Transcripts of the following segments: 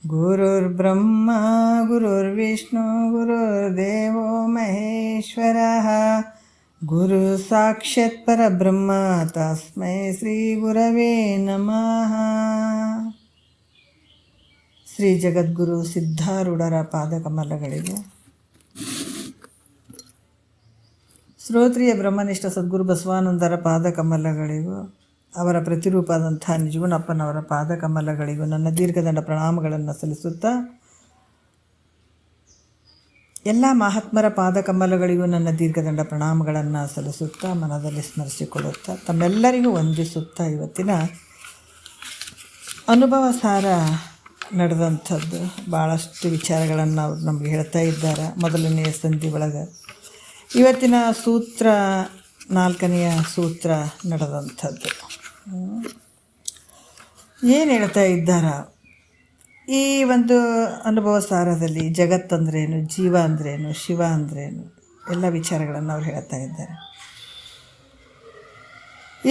ಗುರುರ್ಬ್ರಹ್ಮ ಗುರುರ್ವಿಷ್ಣು ಗುರುರ್ದೇವೋ ಮಹೇಶ್ವರಃ ಗುರು ಸಾಕ್ಷಾತ್ ಪರಬ್ರಹ್ಮ ತಸ್ಮೈ ಶ್ರೀ ಗುರವೇ ನಮಃ. ಶ್ರೀ ಜಗದ್ಗುರು ಸಿದ್ಧಾರೂಢರ ಪಾದಕಮಲಗಳಿಗೂ, ಶ್ರೋತ್ರಿಯ ಬ್ರಹ್ಮನಿಷ್ಠ ಸದ್ಗುರು ಬಸವಾನಂದರ ಪಾದಕಮಲಗಳಿಗೂ, ಅವರ ಪ್ರತಿರೂಪವಾದಂಥ ನಿಜಗುಣಪ್ಪನವರ ಪಾದಕಮಲಗಳಿಗೂ ನನ್ನ ದೀರ್ಘದಂಡ ಪ್ರಣಾಮಗಳನ್ನು ಸಲ್ಲಿಸುತ್ತಾ, ಎಲ್ಲ ಮಹಾತ್ಮರ ಪಾದಕಮಲಗಳಿಗೂ ನನ್ನ ದೀರ್ಘದಂಡ ಪ್ರಣಾಮಗಳನ್ನು ಸಲ್ಲಿಸುತ್ತಾ, ಮನದಲ್ಲಿ ಸ್ಮರಿಸಿಕೊಳ್ಳುತ್ತಾ, ತಮ್ಮೆಲ್ಲರಿಗೂ ವಂದಿಸುತ್ತಾ, ಇವತ್ತಿನ ಅನುಭವ ಸಾರ ನಡೆದಂಥದ್ದು ಭಾಳಷ್ಟು ವಿಚಾರಗಳನ್ನು ಅವರು ನಮಗೆ ಹೇಳ್ತಾ ಇದ್ದಾರೆ. ಮೊದಲನೆಯ ಸಂಧಿ ಒಳಗೆ ಇವತ್ತಿನ ಸೂತ್ರ 4ನೆಯ ಸೂತ್ರ ನಡೆದಂಥದ್ದು. ಏನು ಹೇಳ್ತಾ ಇದ್ದಾರ? ಈ ಒಂದು ಅನುಭವ ಸಾರದಲ್ಲಿ ಜಗತ್ತಂದ್ರೇನು, ಜೀವ ಅಂದ್ರೇನು, ಶಿವ ಅಂದ್ರೇನು, ಎಲ್ಲ ವಿಚಾರಗಳನ್ನು ಅವ್ರು ಹೇಳ್ತಾ ಇದ್ದಾರೆ.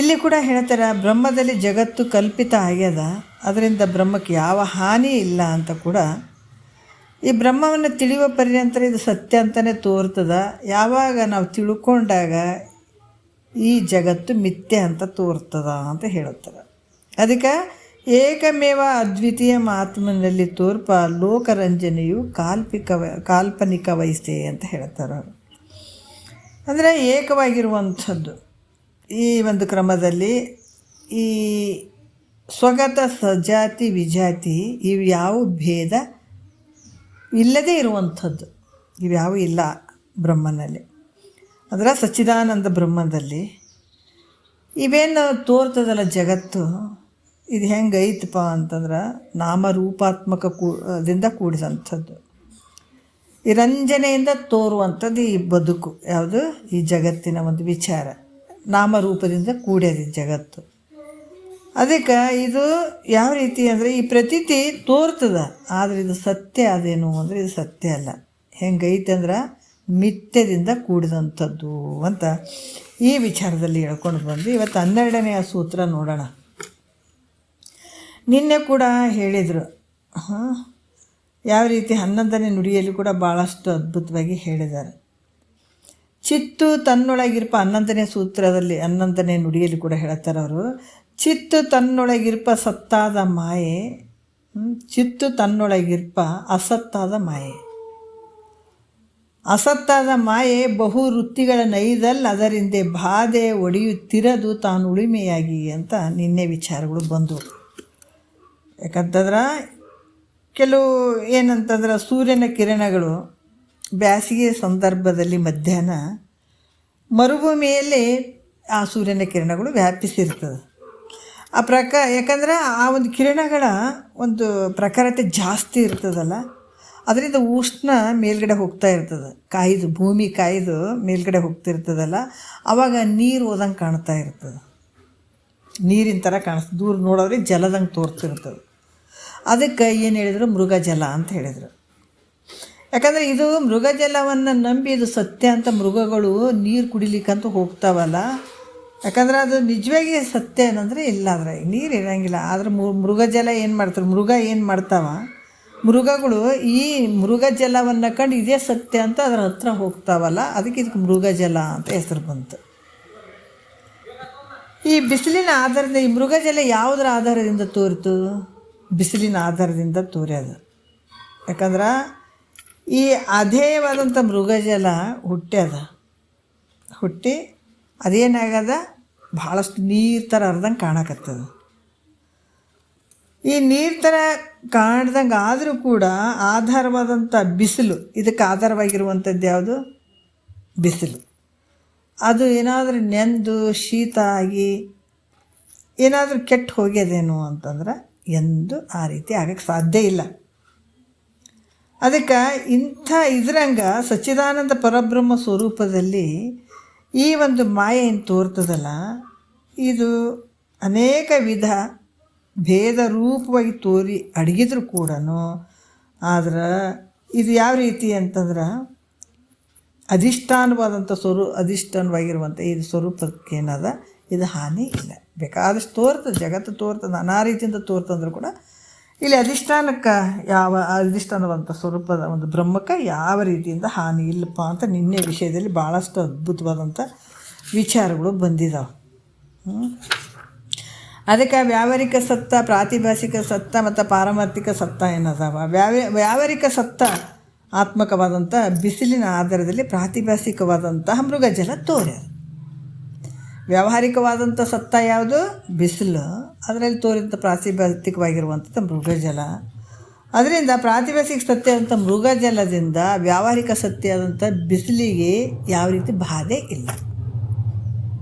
ಇಲ್ಲಿ ಕೂಡ ಹೇಳ್ತಾರೆ, ಬ್ರಹ್ಮದಲ್ಲಿ ಜಗತ್ತು ಕಲ್ಪಿತ ಆಗ್ಯದ, ಅದರಿಂದ ಬ್ರಹ್ಮಕ್ಕೆ ಯಾವ ಹಾನಿ ಇಲ್ಲ ಅಂತ ಕೂಡ. ಈ ಬ್ರಹ್ಮವನ್ನು ತಿಳಿಯುವ ಪರ್ಯಂತ ಇದು ಸತ್ಯ ಅಂತಲೇ ತೋರ್ತದ. ಯಾವಾಗ ನಾವು ತಿಳ್ಕೊಂಡಾಗ ಈ ಜಗತ್ತು ಮಿಥ್ಯೆ ಅಂತ ತೋರ್ತದ ಅಂತ ಹೇಳುತ್ತಾರೆ. ಅದಕ್ಕೆ ಏಕಮೇವ ಅದ್ವಿತೀಯ ಆತ್ಮನಲ್ಲಿ ತೋರ್ಪ ಲೋಕರಂಜನೆಯು ಕಾಲ್ಪನಿಕ ವಯಸ್ಸೆ ಅಂತ ಹೇಳ್ತಾರೆ ಅವರು. ಅಂದರೆ ಏಕವಾಗಿರುವಂಥದ್ದು ಈ ಒಂದು ಕ್ರಮದಲ್ಲಿ ಈ ಸ್ವಗತ ಸಜಾತಿ ವಿಜಾತಿ ಇವು ಯಾವ ಭೇದ ಇಲ್ಲದೇ ಇರುವಂಥದ್ದು, ಇವ್ಯಾವು ಇಲ್ಲ ಬ್ರಹ್ಮನಲ್ಲಿ. ಅಂದರೆ ಸಚ್ಚಿದಾನಂದ ಬ್ರಹ್ಮದಲ್ಲಿ ಇವೇನು ತೋರ್ತದಲ್ಲ ಜಗತ್ತು, ಇದು ಹೆಂಗೆ ಐತಪ್ಪ ಅಂತಂದ್ರೆ ನಾಮರೂಪಾತ್ಮಕ ದಿಂದ ಕೂಡಿದಂಥದ್ದು. ಈ ರಂಜನೆಯಿಂದ ತೋರುವಂಥದ್ದು ಈ ಬದುಕು ಯಾವುದು, ಈ ಜಗತ್ತಿನ ಒಂದು ವಿಚಾರ ನಾಮರೂಪದಿಂದ ಕೂಡ್ಯದ ಜಗತ್ತು. ಅದಕ್ಕೆ ಇದು ಯಾವ ರೀತಿ ಅಂದರೆ ಈ ಪ್ರತೀತಿ ತೋರ್ತದ, ಆದರೆ ಇದು ಸತ್ಯ ಅದೇನು ಅಂದರೆ ಇದು ಸತ್ಯ ಅಲ್ಲ. ಹೆಂಗೈತೆ ಅಂದ್ರೆ ಮಿಥ್ಯದಿಂದ ಕೂಡಿದಂಥದ್ದು ಅಂತ ಈ ವಿಚಾರದಲ್ಲಿ ಹೇಳ್ಕೊಂಡು ಬಂದು ಇವತ್ತು 12ನೆಯ ಸೂತ್ರ ನೋಡೋಣ. ನಿನ್ನೆ ಕೂಡ ಹೇಳಿದರು ಯಾವ ರೀತಿ 11ನೇ ನುಡಿಯಲ್ಲಿ ಕೂಡ ಭಾಳಷ್ಟು ಅದ್ಭುತವಾಗಿ ಹೇಳಿದ್ದಾರೆ. ಚಿತ್ತು ತನ್ನೊಳಗಿರ್ಪ 11ನೇ ಸೂತ್ರದಲ್ಲಿ 11ನೇ ನುಡಿಯಲ್ಲಿ ಕೂಡ ಹೇಳ್ತಾರೆ ಅವರು. ಚಿತ್ತು ತನ್ನೊಳಗಿರ್ಪ ಸತ್ತಾದ ಮಾಯೆ, ಚಿತ್ತು ತನ್ನೊಳಗಿರ್ಪ ಅಸತ್ತಾದ ಮಾಯೆ. ಅಸತ್ತಾದ ಮಾಯೆ ಬಹು ವೃತ್ತಿಗಳ ನೈದಲ್ ಅದರಿಂದ ಬಾಧೆ ಒಡೆಯುತ್ತಿರದು ತಾನು ಉಳಿಮೆಯಾಗಿ ಅಂತ ನಿನ್ನೆ ವಿಚಾರಗಳು ಬಂದವು. ಯಾಕಂತಂದ್ರೆ ಕೆಲವು ಏನಂತಂದ್ರೆ ಸೂರ್ಯನ ಕಿರಣಗಳು ಬೇಸಿಗೆ ಸಂದರ್ಭದಲ್ಲಿ ಮಧ್ಯಾಹ್ನ ಮರುಭೂಮಿಯಲ್ಲಿ ಆ ಸೂರ್ಯನ ಕಿರಣಗಳು ವ್ಯಾಪಿಸಿರ್ತದೆ. ಯಾಕಂದ್ರೆ ಆ ಒಂದು ಕಿರಣಗಳ ಒಂದು ಪ್ರಖರತೆ ಜಾಸ್ತಿ ಇರ್ತದಲ್ಲ, ಅದರಿಂದ ಉಷ್ಣ ಮೇಲ್ಗಡೆ ಹೋಗ್ತಾ ಇರ್ತದೆ, ಕಾಯ್ದು ಭೂಮಿ ಕಾಯ್ದು ಮೇಲ್ಗಡೆ ಹೋಗ್ತಿರ್ತದಲ್ಲ, ಆವಾಗ ನೀರು ಹೋದಂಗೆ ಕಾಣ್ತಾ ಇರ್ತದೆ, ನೀರಿನ ಥರ ಕಾಣಿಸ್ತದೆ, ದೂರ ನೋಡೋರಿಗೆ ಜಲದಂಗೆ ತೋರ್ತಿರ್ತದೆ. ಅದಕ್ಕೆ ಏನು ಹೇಳಿದರು, ಮೃಗಜಲ ಅಂತ ಹೇಳಿದರು. ಯಾಕಂದರೆ ಇದು ಮೃಗಜಲವನ್ನು ನಂಬಿ ಇದು ಸತ್ಯ ಅಂತ ಮೃಗಗಳು ನೀರು ಕುಡಿಲಿಕ್ಕಂತೂ ಹೋಗ್ತಾವಲ್ಲ. ಯಾಕಂದ್ರೆ ಅದು ನಿಜವಾಗಿ ಸತ್ಯ ಏನಂದರೆ ಇಲ್ಲ, ಆದರೆ ನೀರು ಇರೋಂಗಿಲ್ಲ. ಆದರೆ ಮೃಗಜಲ ಏನು ಮಾಡ್ತಾರೆ, ಮೃಗ ಏನು ಮಾಡ್ತಾವ, ಮೃಗಗಳು ಈ ಮೃಗಜಲವನ್ನು ಕಂಡು ಇದೇ ಸತ್ಯ ಅಂತ ಅದರ ಹತ್ರ ಹೋಗ್ತಾವಲ್ಲ, ಅದಕ್ಕೆ ಇದಕ್ಕೆ ಮೃಗಜಲ ಅಂತ ಹೆಸರು ಬಂತು. ಈ ಬಿಸಿಲಿನ ಆಧಾರದಿಂದ ಈ ಮೃಗಜಲ ಯಾವುದರ ಆಧಾರದಿಂದ ತೋರಿತು, ಬಿಸಿಲಿನ ಆಧಾರದಿಂದ ತೋರ್ಯದು. ಯಾಕಂದ್ರೆ ಈ ಅಧೇಯವಾದಂಥ ಮೃಗಜಲ ಹುಟ್ಟಿ ಅದೇನಾಗದ ಭಾಳಷ್ಟು ನೀರು ಥರ ಹರಿದಂಗೆ ಕಾಣಕತ್ತದ. ಈ ನೀರು ಥರ ಕಾಣ್ದಂಗೆ ಆದರೂ ಕೂಡ ಆಧಾರವಾದಂಥ ಬಿಸಿಲು, ಇದಕ್ಕೆ ಆಧಾರವಾಗಿರುವಂಥದ್ದು ಯಾವುದು, ಬಿಸಿಲು. ಅದು ಏನಾದರೂ ನೆಂದು ಶೀತ ಆಗಿ ಏನಾದರೂ ಕೆಟ್ಟು ಹೋಗ್ಯದೇನು ಅಂತಂದ್ರೆ ಎಂದು ಆ ರೀತಿ ಆಗಕ್ಕೆ ಸಾಧ್ಯ ಇಲ್ಲ. ಅದಕ್ಕೆ ಇಂಥ ಇದ್ರಂಗೆ ಸಚ್ಚಿದಾನಂದ ಪರಬ್ರಹ್ಮ ಸ್ವರೂಪದಲ್ಲಿ ಈ ಒಂದು ಮಾಯೆ ಏನು ತೋರ್ತದಲ್ಲ, ಇದು ಅನೇಕ ವಿಧ ಭೇದ ರೂಪವಾಗಿ ತೋರಿ ಅಡಗಿದ್ರು ಕೂಡ, ಆದ್ರೆ ಇದು ಯಾವ ರೀತಿ ಅಂತಂದ್ರೆ ಅಧಿಷ್ಠಾನವಾದಂಥ ಅಧಿಷ್ಠಾನವಾಗಿರುವಂಥ ಇದು ಸ್ವರೂಪಕ್ಕೆ ಏನದ ಇದು ಹಾನಿ ಇಲ್ಲ. ಬೇಕಾದಷ್ಟು ತೋರ್ತದೆ, ಜಗತ್ತು ತೋರ್ತದೆ, ನಾನಾ ರೀತಿಯಿಂದ ತೋರ್ತಂದ್ರೂ ಕೂಡ ಇಲ್ಲಿ ಅಧಿಷ್ಠಾನಕ್ಕೆ ಅಧಿಷ್ಠಾನವಾದಂಥ ಸ್ವರೂಪದ ಒಂದು ಬ್ರಹ್ಮಕ್ಕೆ ಯಾವ ರೀತಿಯಿಂದ ಹಾನಿ ಇಲ್ಲಪ್ಪ ಅಂತ ನಿನ್ನೆ ವಿಷಯದಲ್ಲಿ ಭಾಳಷ್ಟು ಅದ್ಭುತವಾದಂಥ ವಿಚಾರಗಳು ಬಂದಿದ್ದಾವೆ. ಅದಕ್ಕೆ ವ್ಯಾವಹಾರಿಕ ಸತ್ತ, ಪ್ರಾತಿಭಾಸಿಕ ಸತ್ತ ಮತ್ತು ಪಾರಮಾರ್ಥಿಕ ಸತ್ತ ಏನದಾವ. ವ್ಯಾವಹಾರಿಕ ಸತ್ತ ಆತ್ಮಕವಾದಂಥ ಬಿಸಿಲಿನ ಆಧಾರದಲ್ಲಿ ಪ್ರಾತಿಭಾಸಿಕವಾದಂತಹ ಮೃಗಜಲ ತೋರ್ಯದ. ವ್ಯಾವಹಾರಿಕವಾದಂಥ ಸತ್ತ ಯಾವುದು? ಬಿಸಿಲು. ಅದರಲ್ಲಿ ತೋರಿದಂಥ ಪ್ರಾತಿಭಾಸಿಕವಾಗಿರುವಂಥದ್ದು ಮೃಗಜಲ. ಅದರಿಂದ ಪ್ರಾತಿಭಾಸಿಕ ಸತ್ಯ ಆದಂಥ ಮೃಗಜಲದಿಂದ ವ್ಯಾವಹಾರಿಕ ಸತ್ಯ ಆದಂಥ ಬಿಸಿಲಿಗೆ ಯಾವ ರೀತಿ ಬಾಧೆ ಇಲ್ಲ.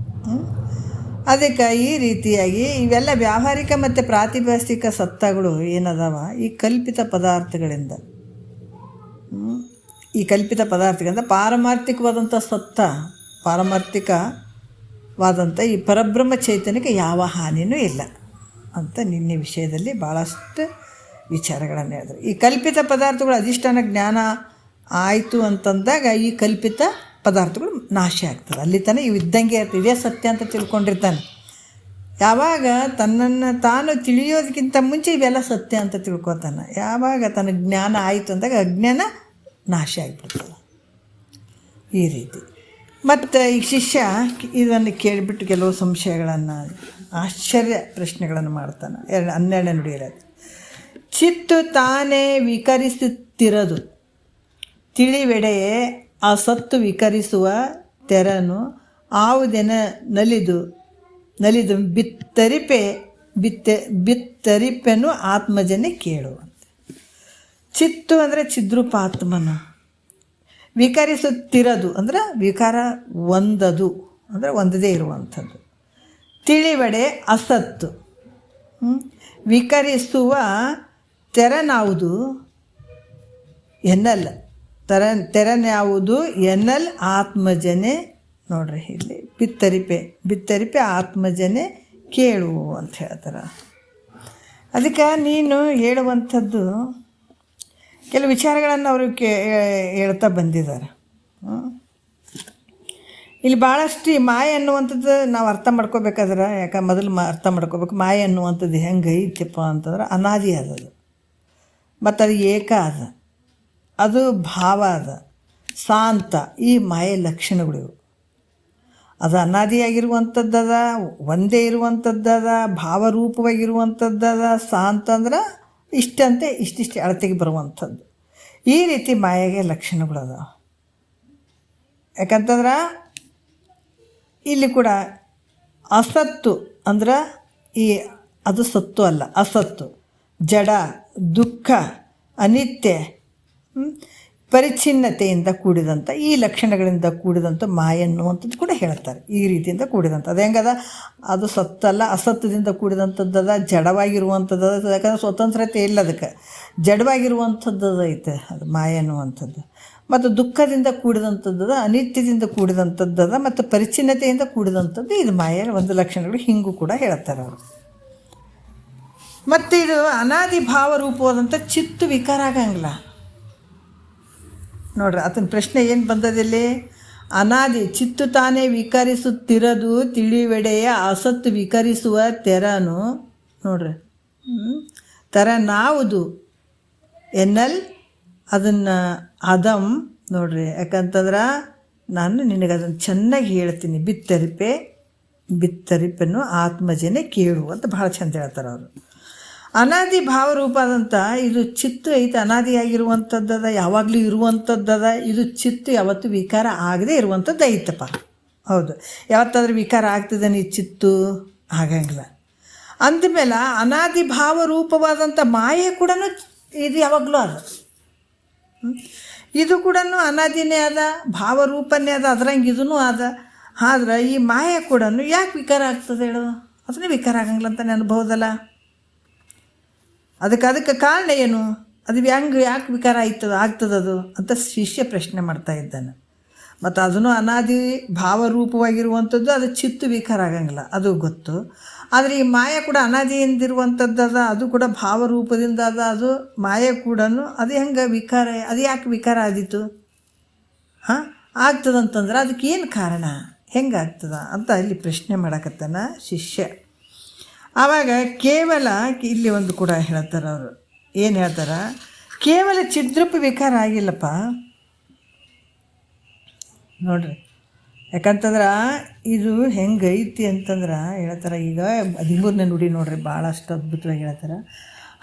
ಅದಕ್ಕೆ ಈ ರೀತಿಯಾಗಿ ಇವೆಲ್ಲ ವ್ಯಾವಹಾರಿಕ ಮತ್ತು ಪ್ರಾತಿಭಾಸಿಕ ಸತ್ತಗಳು ಏನದಾವ ಈ ಕಲ್ಪಿತ ಪದಾರ್ಥಗಳಿಂದ, ಈ ಕಲ್ಪಿತ ಪದಾರ್ಥಗಳಿಂದ ಪಾರಮಾರ್ಥಿಕವಾದಂಥ ಸತ್ತ, ಪಾರಮಾರ್ಥಿಕವಾದಂಥ ಈ ಪರಬ್ರಹ್ಮ ಚೈತನ್ಯಕ್ಕೆ ಯಾವ ಹಾನಿಯೂ ಇಲ್ಲ ಅಂತ ನಿನ್ನೆ ವಿಷಯದಲ್ಲಿ ಭಾಳಷ್ಟು ವಿಚಾರಗಳನ್ನು ಹೇಳಿದ್ರು. ಈ ಕಲ್ಪಿತ ಪದಾರ್ಥಗಳು ಅಧಿಷ್ಠಾನ ಜ್ಞಾನ ಆಯಿತು ಅಂತಂದಾಗ ಈ ಕಲ್ಪಿತ ಪದಾರ್ಥಗಳು ನಾಶ ಆಗ್ತದೆ. ಅಲ್ಲಿ ತನಕ ಇವು ಇದ್ದಂಗೆ ಇರ್ತದೆ, ಇದೇ ಸತ್ಯ ಅಂತ ತಿಳ್ಕೊಂಡಿರ್ತಾನೆ. ಯಾವಾಗ ತನ್ನನ್ನು ತಾನು ತಿಳಿಯೋದಕ್ಕಿಂತ ಮುಂಚೆ ಇವೆಲ್ಲ ಸತ್ಯ ಅಂತ ತಿಳ್ಕೊತಾನೆ. ಯಾವಾಗ ತನ್ನ ಜ್ಞಾನ ಆಯಿತು ಅಂದಾಗ ಅಜ್ಞಾನ ನಾಶ ಆಗಿಬಿಡ್ತದೆ. ಈ ರೀತಿ ಮತ್ತು ಈ ಶಿಷ್ಯ ಇದನ್ನು ಕೇಳಿಬಿಟ್ಟು ಕೆಲವು ಸಂಶಯಗಳನ್ನು, ಆಶ್ಚರ್ಯ ಪ್ರಶ್ನೆಗಳನ್ನು ಮಾಡ್ತಾನೆ. 12ನೇ ನುಡಿಯಲ್ಲಿ ಚಿತ್ತು ತಾನೇ ವಿಕರಿಸುತ್ತಿರದು ತಿಳಿವೆಡೆಯೇ ಆ ಸತ್ತು ವಿಕರಿಸುವ ತೆರನು ಆವುದೆನ ನಲಿದು ಬಿತ್ತರಿಪೆನು ಆತ್ಮಜನೆ ಕೇಳುವಂತೆ. ಚಿತ್ತು ಅಂದರೆ ಚಿದ್ರೂಪಾತ್ಮನು, ವಿಕರಿಸುತ್ತಿರದು ಅಂದರೆ ವಿಕಾರ ಒಂದದು ಅಂದರೆ ಒಂದದೇ ಇರುವಂಥದ್ದು. ತಿಳಿವಡೆ ಅಸತ್ತು, ವಿಕರಿಸುವ ತೆರನಾವುದು ಎನ್ನಲ್ಲ, ತೆರನ್ಯಾವುದು ಎನ್ನಲ್ ಆತ್ಮಜನೆ. ನೋಡ್ರಿ ಇಲ್ಲಿ ಬಿತ್ತರಿಪೆ ಆತ್ಮಜನೆ ಕೇಳು ಅಂತ ಹೇಳ್ತಾರೆ. ಅದಕ್ಕೆ ನೀನು ಹೇಳುವಂಥದ್ದು ಕೆಲವು ವಿಚಾರಗಳನ್ನು ಅವರು ಹೇಳ್ತಾ ಬಂದಿದ್ದಾರೆ. ಇಲ್ಲಿ ಭಾಳಷ್ಟು ಈ ಮಾಯೆ ಅನ್ನುವಂಥದ್ದು ನಾವು ಅರ್ಥ ಮಾಡ್ಕೋಬೇಕಾದ್ರೆ, ಯಾಕೆ ಮೊದಲು ಅರ್ಥ ಮಾಡ್ಕೋಬೇಕು. ಮಾಯೆ ಅನ್ನುವಂಥದ್ದು ಹೆಂಗೆ ಐತಪ್ಪ ಅಂತಂದ್ರೆ ಅನಾದಿ ಅದದು, ಮತ್ತು ಅದು ಏಕ ಅದ, ಅದು ಭಾವ ಅದ, ಶಾಂತ. ಈ ಮಾಯೆ ಲಕ್ಷಣಗಳಿವು. ಅದು ಅನಾದಿಯಾಗಿರುವಂಥದ್ದದ, ಒಂದೇ ಇರುವಂಥದ್ದದ, ಭಾವರೂಪವಾಗಿರುವಂಥದ್ದದ. ಶಾಂತ ಅಂದ್ರೆ ಇಷ್ಟಂತೆ ಇಷ್ಟಿಷ್ಟು ಅಳತೆಗೆ ಬರುವಂಥದ್ದು. ಈ ರೀತಿ ಮಾಯೆಗೆ ಲಕ್ಷಣಗಳದ. ಯಾಕಂತಂದ್ರೆ ಇಲ್ಲಿ ಕೂಡ ಅಸತ್ತು ಅಂದ್ರೆ ಅದು ಸತ್ತು ಅಲ್ಲ, ಅಸತ್ತು, ಜಡ, ದುಃಖ, ಅನಿತ್ಯ, ಪರಿಚ್ಛಿನ್ನತೆಯಿಂದ ಕೂಡಿದಂಥ ಈ ಲಕ್ಷಣಗಳಿಂದ ಕೂಡಿದಂಥ ಮಾಯೆ ಅನ್ನುವಂಥದ್ದು ಕೂಡ ಹೇಳ್ತಾರೆ. ಈ ರೀತಿಯಿಂದ ಕೂಡಿದಂಥ ಅದು ಹೆಂಗದ, ಅದು ಸತ್ತಲ್ಲ, ಅಸತ್ತದಿಂದ ಕೂಡಿದಂಥದ್ದದ, ಜಡವಾಗಿರುವಂಥದ್ದು. ಯಾಕಂದ್ರೆ ಸ್ವತಂತ್ರತೆ ಇಲ್ಲ ಅದಕ್ಕೆ, ಜಡವಾಗಿರುವಂಥದ್ದು ಐತೆ ಅದು ಮಾಯೆ ಅನ್ನುವಂಥದ್ದು. ಮತ್ತು ದುಃಖದಿಂದ ಕೂಡಿದಂಥದ್ದದ, ಅನಿತ್ಯದಿಂದ ಕೂಡಿದಂಥದ್ದದ, ಮತ್ತು ಪರಿಚ್ಛಿನ್ನತೆಯಿಂದ ಕೂಡಿದಂಥದ್ದು ಇದು ಮಾಯೆ ಒಂದು ಲಕ್ಷಣಗಳು. ಹಿಂಗೂ ಕೂಡ ಹೇಳ್ತಾರೆ ಅವರು. ಮತ್ತು ಇದು ಅನಾದಿ ಭಾವರೂಪವಾದಂಥ ಚಿತ್ತು ವಿಕಾರ ಆಗಂಗಿಲ್ಲ. ನೋಡ್ರಿ ಆತನ ಪ್ರಶ್ನೆ ಏನು ಬಂದದಿಲ್ಲಿ, ಅನಾದಿ ಚಿತ್ತು ತಾನೇ ವಿಕರಿಸುತ್ತಿರದು ತಿಳಿವೆಡೆಯ ಅಸತ್ತು ವಿಕರಿಸುವ ತೆರನು. ನೋಡ್ರಿ ತೆರನಾವುದು ಎನ್ನಲ್ ಅದನ್ನು ಅದಂ. ನೋಡ್ರಿ ಯಾಕಂತಂದ್ರೆ ನಾನು ನಿನಗೆ ಅದನ್ನು ಚೆನ್ನಾಗಿ ಹೇಳ್ತೀನಿ. ಬಿತ್ತರಿಪೆನ್ನು ಆತ್ಮಜನೆ ಕೇಳು ಅಂತ ಭಾಳ ಚಂದ ಹೇಳ್ತಾರೆ ಅವರು. ಅನಾದಿ ಭಾವರೂಪದಂಥ ಇದು ಚಿತ್ತು ಐತೆ, ಅನಾದಿಯಾಗಿರುವಂಥದ್ದದ, ಯಾವಾಗಲೂ ಇರುವಂಥದ್ದದ. ಇದು ಚಿತ್ತು ಯಾವತ್ತೂ ವಿಕಾರ ಆಗದೆ ಇರುವಂಥದ್ದು ಐತಪ್ಪ. ಹೌದು, ಯಾವತ್ತಾದ್ರೂ ವಿಕಾರ ಆಗ್ತದೆ ಈ ಚಿತ್ತು? ಆಗಂಗಿಲ್ಲ. ಅಂದಮೇಲೆ ಅನಾದಿ ಭಾವರೂಪವಾದಂಥ ಮಾಯೆ ಕೂಡ ಇದು ಯಾವಾಗಲೂ ಅದ. ಇದು ಕೂಡ ಅನಾದಿನೇ ಅದ, ಭಾವರೂಪನೇ ಅದ, ಅದ್ರಂಗೆ ಇದೂ ಅದ. ಆದ್ರೆ ಈ ಮಾಯೆ ಕೂಡ ಯಾಕೆ ವಿಕಾರ ಆಗ್ತದೆ ಹೇಳು? ಅದನ್ನೇ ವಿಕಾರ ಆಗಂಗಿಲ್ಲ ಅಂತ ಅನ್ಬೋದಲ್ಲ. ಅದಕ್ಕೆ ಕಾರಣ ಏನು? ಅದು ಯಾಕೆ ವಿಕಾರ ಆಗ್ತದದು ಅಂತ ಶಿಷ್ಯ ಪ್ರಶ್ನೆ ಮಾಡ್ತಾ ಇದ್ದಾನೆ. ಮತ್ತು ಅದನ್ನು ಅನಾದಿ ಭಾವರೂಪವಾಗಿರುವಂಥದ್ದು, ಅದು ಚಿತ್ತು ವಿಕಾರ ಆಗಂಗಿಲ್ಲ, ಅದು ಗೊತ್ತು. ಆದರೆ ಈ ಮಾಯೆ ಕೂಡ ಅನಾದಿಯಿಂದಿರುವಂಥದ್ದದ, ಅದು ಕೂಡ ಭಾವರೂಪದಿಂದ ಅದ. ಅದು ಮಾಯೆ ಕೂಡ ಅದು ಹೆಂಗೆ ವಿಕಾರ, ಅದು ಯಾಕೆ ವಿಕಾರ ಆದೀತು? ಆಗ್ತದಂತಂದ್ರೆ ಅದಕ್ಕೆ ಏನು ಕಾರಣ, ಹೆಂಗಾಗ್ತದ ಅಂತ ಇಲ್ಲಿ ಪ್ರಶ್ನೆ ಮಾಡಕತ್ತಾನ ಶಿಷ್ಯ. ಆವಾಗ ಕೇವಲ ಇಲ್ಲಿ ಒಂದು ಕೂಡ ಹೇಳ್ತಾರೆ ಅವರು, ಏನು ಹೇಳ್ತಾರೆ, ಕೇವಲ ಚಿದ್ರೂಪ ವಿಕಾರ ಆಗಿಲ್ಲಪ್ಪ ನೋಡ್ರಿ. ಯಾಕಂತಂದ್ರೆ ಇದು ಹೆಂಗೈತಿ ಅಂತಂದ್ರೆ ಹೇಳ್ತಾರೆ, ಈಗ 13ನೇ ನುಡಿ ನೋಡ್ರಿ, ಭಾಳಷ್ಟು ಅದ್ಭುತವಾಗಿ ಹೇಳ್ತಾರೆ.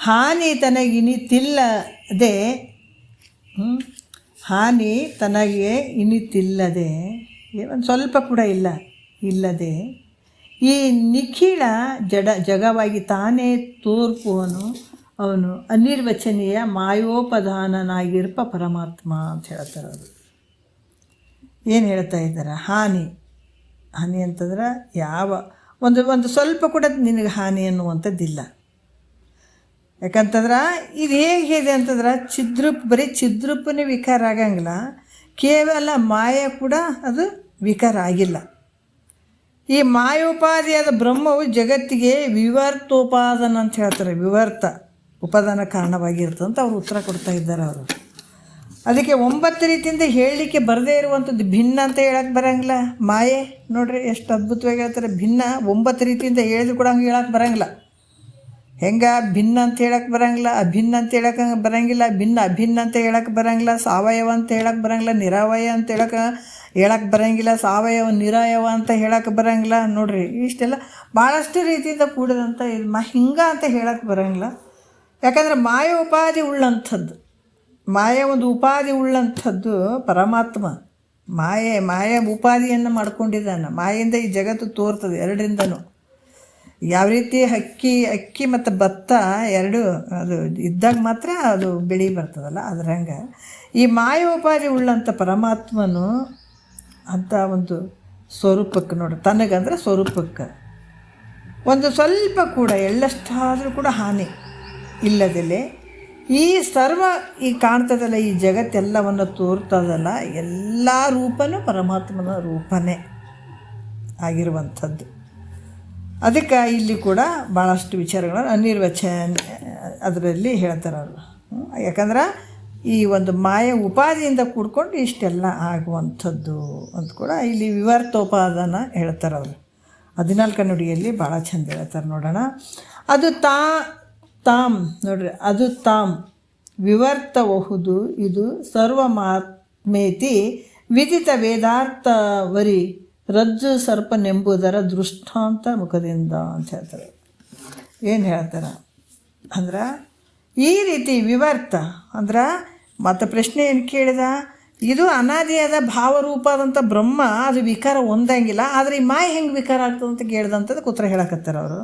ಹಾನಿ ತನಗಿನಿತಿಲ್ಲದೆ ಹಾನಿ ತನಗೆ ಇನಿತಿಲ್ಲದೆ, ಒಂದು ಸ್ವಲ್ಪ ಕೂಡ ಇಲ್ಲದೆ ಈ ನಿಖಿಳ ಜಗವಾಗಿ ತಾನೇ ತೋರ್ಪುವನು ಅವನು ಅನಿರ್ವಚನೀಯ ಮಾಯೋಪಧಾನನಾಗಿರ್ಪ ಪರಮಾತ್ಮ ಅಂತ ಹೇಳ್ತಾರೆ ಅವರು. ಏನು ಹೇಳ್ತಾ ಇದ್ದಾರೆ, ಹಾನಿ ಅಂತಂದ್ರೆ ಯಾವ ಒಂದು ಸ್ವಲ್ಪ ಕೂಡ ನಿನಗೆ ಹಾನಿ ಅನ್ನುವಂಥದ್ದಿಲ್ಲ. ಯಾಕಂತಂದ್ರೆ ಇದು ಹೇಗಿದೆ ಅಂತಂದ್ರೆ ಬರೀ ಚಿದ್ರೂಪನೇ ವಿಕಾರ ಆಗಂಗಿಲ್ಲ, ಕೇವಲ ಮಾಯ ಕೂಡ ಅದು ವಿಕಾರ ಆಗಿಲ್ಲ. ಈ ಮಾಯೋಪಾದಿಯಾದ ಬ್ರಹ್ಮವು ಜಗತ್ತಿಗೆ ವಿವರ್ತೋಪಾದನ ಅಂತ ಹೇಳ್ತಾರೆ, ವಿವರ್ತ ಉಪಾದಾನ ಕಾರಣವಾಗಿರ್ತದೆ ಅಂತ ಅವ್ರು ಉತ್ತರ ಕೊಡ್ತಾ ಇದ್ದಾರೆ ಅವರು. ಅದಕ್ಕೆ 9 ರೀತಿಯಿಂದ ಹೇಳಲಿಕ್ಕೆ ಬರದೇ ಇರುವಂಥದ್ದು ಭಿನ್ನ ಅಂತ ಹೇಳಕ್ಕೆ ಬರೋಂಗಿಲ್ಲ. ಮಾಯೆ ನೋಡ್ರಿ ಎಷ್ಟು ಅದ್ಭುತವಾಗಿ ಹೇಳ್ತಾರೆ, ಭಿನ್ನ 9 ರೀತಿಯಿಂದ ಹೇಳಿದ್ರು ಕೂಡ ಹಂಗೆ ಹೇಳಕ್ಕೆ ಬರೋಂಗಿಲ್ಲ. ಹೆಂಗೆ ಭಿನ್ನ ಅಂತ ಹೇಳಕ್ಕೆ ಬರೋಂಗಿಲ್ಲ, ಅಭಿನ್ನ ಅಂತ ಹೇಳಕ್ಕೆ ಬರೋಂಗಿಲ್ಲ, ಅಭಿನ್ನ ಅಂತ ಹೇಳಕ್ಕೆ ಬರೋಂಗಿಲ್ಲ, ಸಾವಯವ ಅಂತ ಹೇಳಕ್ಕೆ ಬರೋಂಗಿಲ್ಲ, ನಿರಾವಯ ಅಂತ ಹೇಳಕ್ಕೆ ಬರೋಂಗಿಲ್ಲ, ಸಾವಯವ ನಿರಾಯವ ಅಂತ ಹೇಳಕ್ಕೆ ಬರೋಂಗಿಲ್ಲ. ನೋಡ್ರಿ ಇಷ್ಟೆಲ್ಲ ಭಾಳಷ್ಟು ರೀತಿಯಿಂದ ಕೂಡಿದಂಥ ಇದು ಹಿಂಗ ಅಂತ ಹೇಳಕ್ಕೆ ಬರೋಂಗಿಲ್ಲ. ಯಾಕಂದರೆ ಮಾಯ ಉಪಾಧಿ ಉಳ್ಳಂಥದ್ದು, ಮಾಯ ಒಂದು ಉಪಾಧಿ ಉಳ್ಳಂಥದ್ದು ಪರಮಾತ್ಮ. ಮಾಯ ಉಪಾಧಿಯನ್ನು ಮಾಡ್ಕೊಂಡಿದ್ದಾನೆ. ಮಾಯಿಂದ ಈ ಜಗತ್ತು ತೋರ್ತದೆ ಎರಡರಿಂದನೂ. ಯಾವ ರೀತಿ ಅಕ್ಕಿ ಮತ್ತು ಭತ್ತ ಎರಡು ಅದು ಇದ್ದಾಗ ಮಾತ್ರ ಅದು ಬೆಳೆ ಬರ್ತದಲ್ಲ, ಅದ್ರಂಗೆ ಈ ಮಾಯೋಪಾಧಿ ಉಳ್ಳಂಥ ಪರಮಾತ್ಮನು ಅಂಥ ಒಂದು ಸ್ವರೂಪಕ್ಕೆ ನೋಡ್ರಿ, ತನಗಂದ್ರೆ ಸ್ವರೂಪಕ್ಕೆ ಒಂದು ಸ್ವಲ್ಪ ಕೂಡ ಎಳ್ಳಷ್ಟಾದರೂ ಕೂಡ ಹಾನಿ ಇಲ್ಲದಲ್ಲೇ ಈ ಸರ್ವ ಈ ಕಾಣ್ತದಲ್ಲ, ಈ ಜಗತ್ತೆಲ್ಲವನ್ನು ತೋರ್ತದಲ್ಲ, ಎಲ್ಲ ರೂಪನೂ ಪರಮಾತ್ಮನ ರೂಪನೇ ಆಗಿರುವಂಥದ್ದು. ಅದಕ್ಕೆ ಇಲ್ಲಿ ಕೂಡ ಭಾಳಷ್ಟು ವಿಚಾರಗಳನ್ನು ಅನಿರ್ವಚನ ಅದರಲ್ಲಿ ಹೇಳ್ತಾರೆ ಅವರು. ಯಾಕಂದ್ರೆ ಈ ಒಂದು ಮಾಯ ಉಪಾಧಿಯಿಂದ ಕೂಡ್ಕೊಂಡು ಇಷ್ಟೆಲ್ಲ ಆಗುವಂಥದ್ದು ಅಂತ ಕೂಡ ಇಲ್ಲಿ ವಿವರ್ತೋಪಾದಾನ ಹೇಳ್ತಾರೆ ಅವರು. 14ನೇ ನುಡಿಯಲ್ಲಿ ಭಾಳ ಚಂದ ಹೇಳ್ತಾರೆ ನೋಡೋಣ. ಅದು ತಾಮ್ ನೋಡ್ರಿ, ಅದು ತಾಮ್ ವಿವರ್ತಬಹುದು ಇದು ಸರ್ವಮಾತ್ಮೇತಿ ವಿದಿತ ವೇದಾರ್ಥವರಿ ರಜ್ಜು ಸರ್ಪನೆಂಬುದರ ದೃಷ್ಟಾಂತ ಮುಖದಿಂದ ಅಂತ ಹೇಳ್ತಾರೆ. ಏನು ಹೇಳ್ತಾರೆ ಅಂದ್ರೆ ಈ ರೀತಿ ವಿವರ್ತ ಅಂದ್ರೆ ಮತ್ತು ಪ್ರಶ್ನೆ ಏನು ಕೇಳಿದ, ಇದು ಅನಾದಿಯಾದ ಭಾವರೂಪದಂಥ ಬ್ರಹ್ಮ, ಅದು ವಿಕಾರ ಹೊಂದಂಗಿಲ್ಲ, ಆದರೆ ಈ ಮಾಯ ಹೆಂಗೆ ವಿಕಾರ ಆಗ್ತದೆ ಅಂತ ಕೇಳಿದಂಥದ್ದು ಉತ್ತರ ಹೇಳಕತ್ತಾರೆ ಅವರು.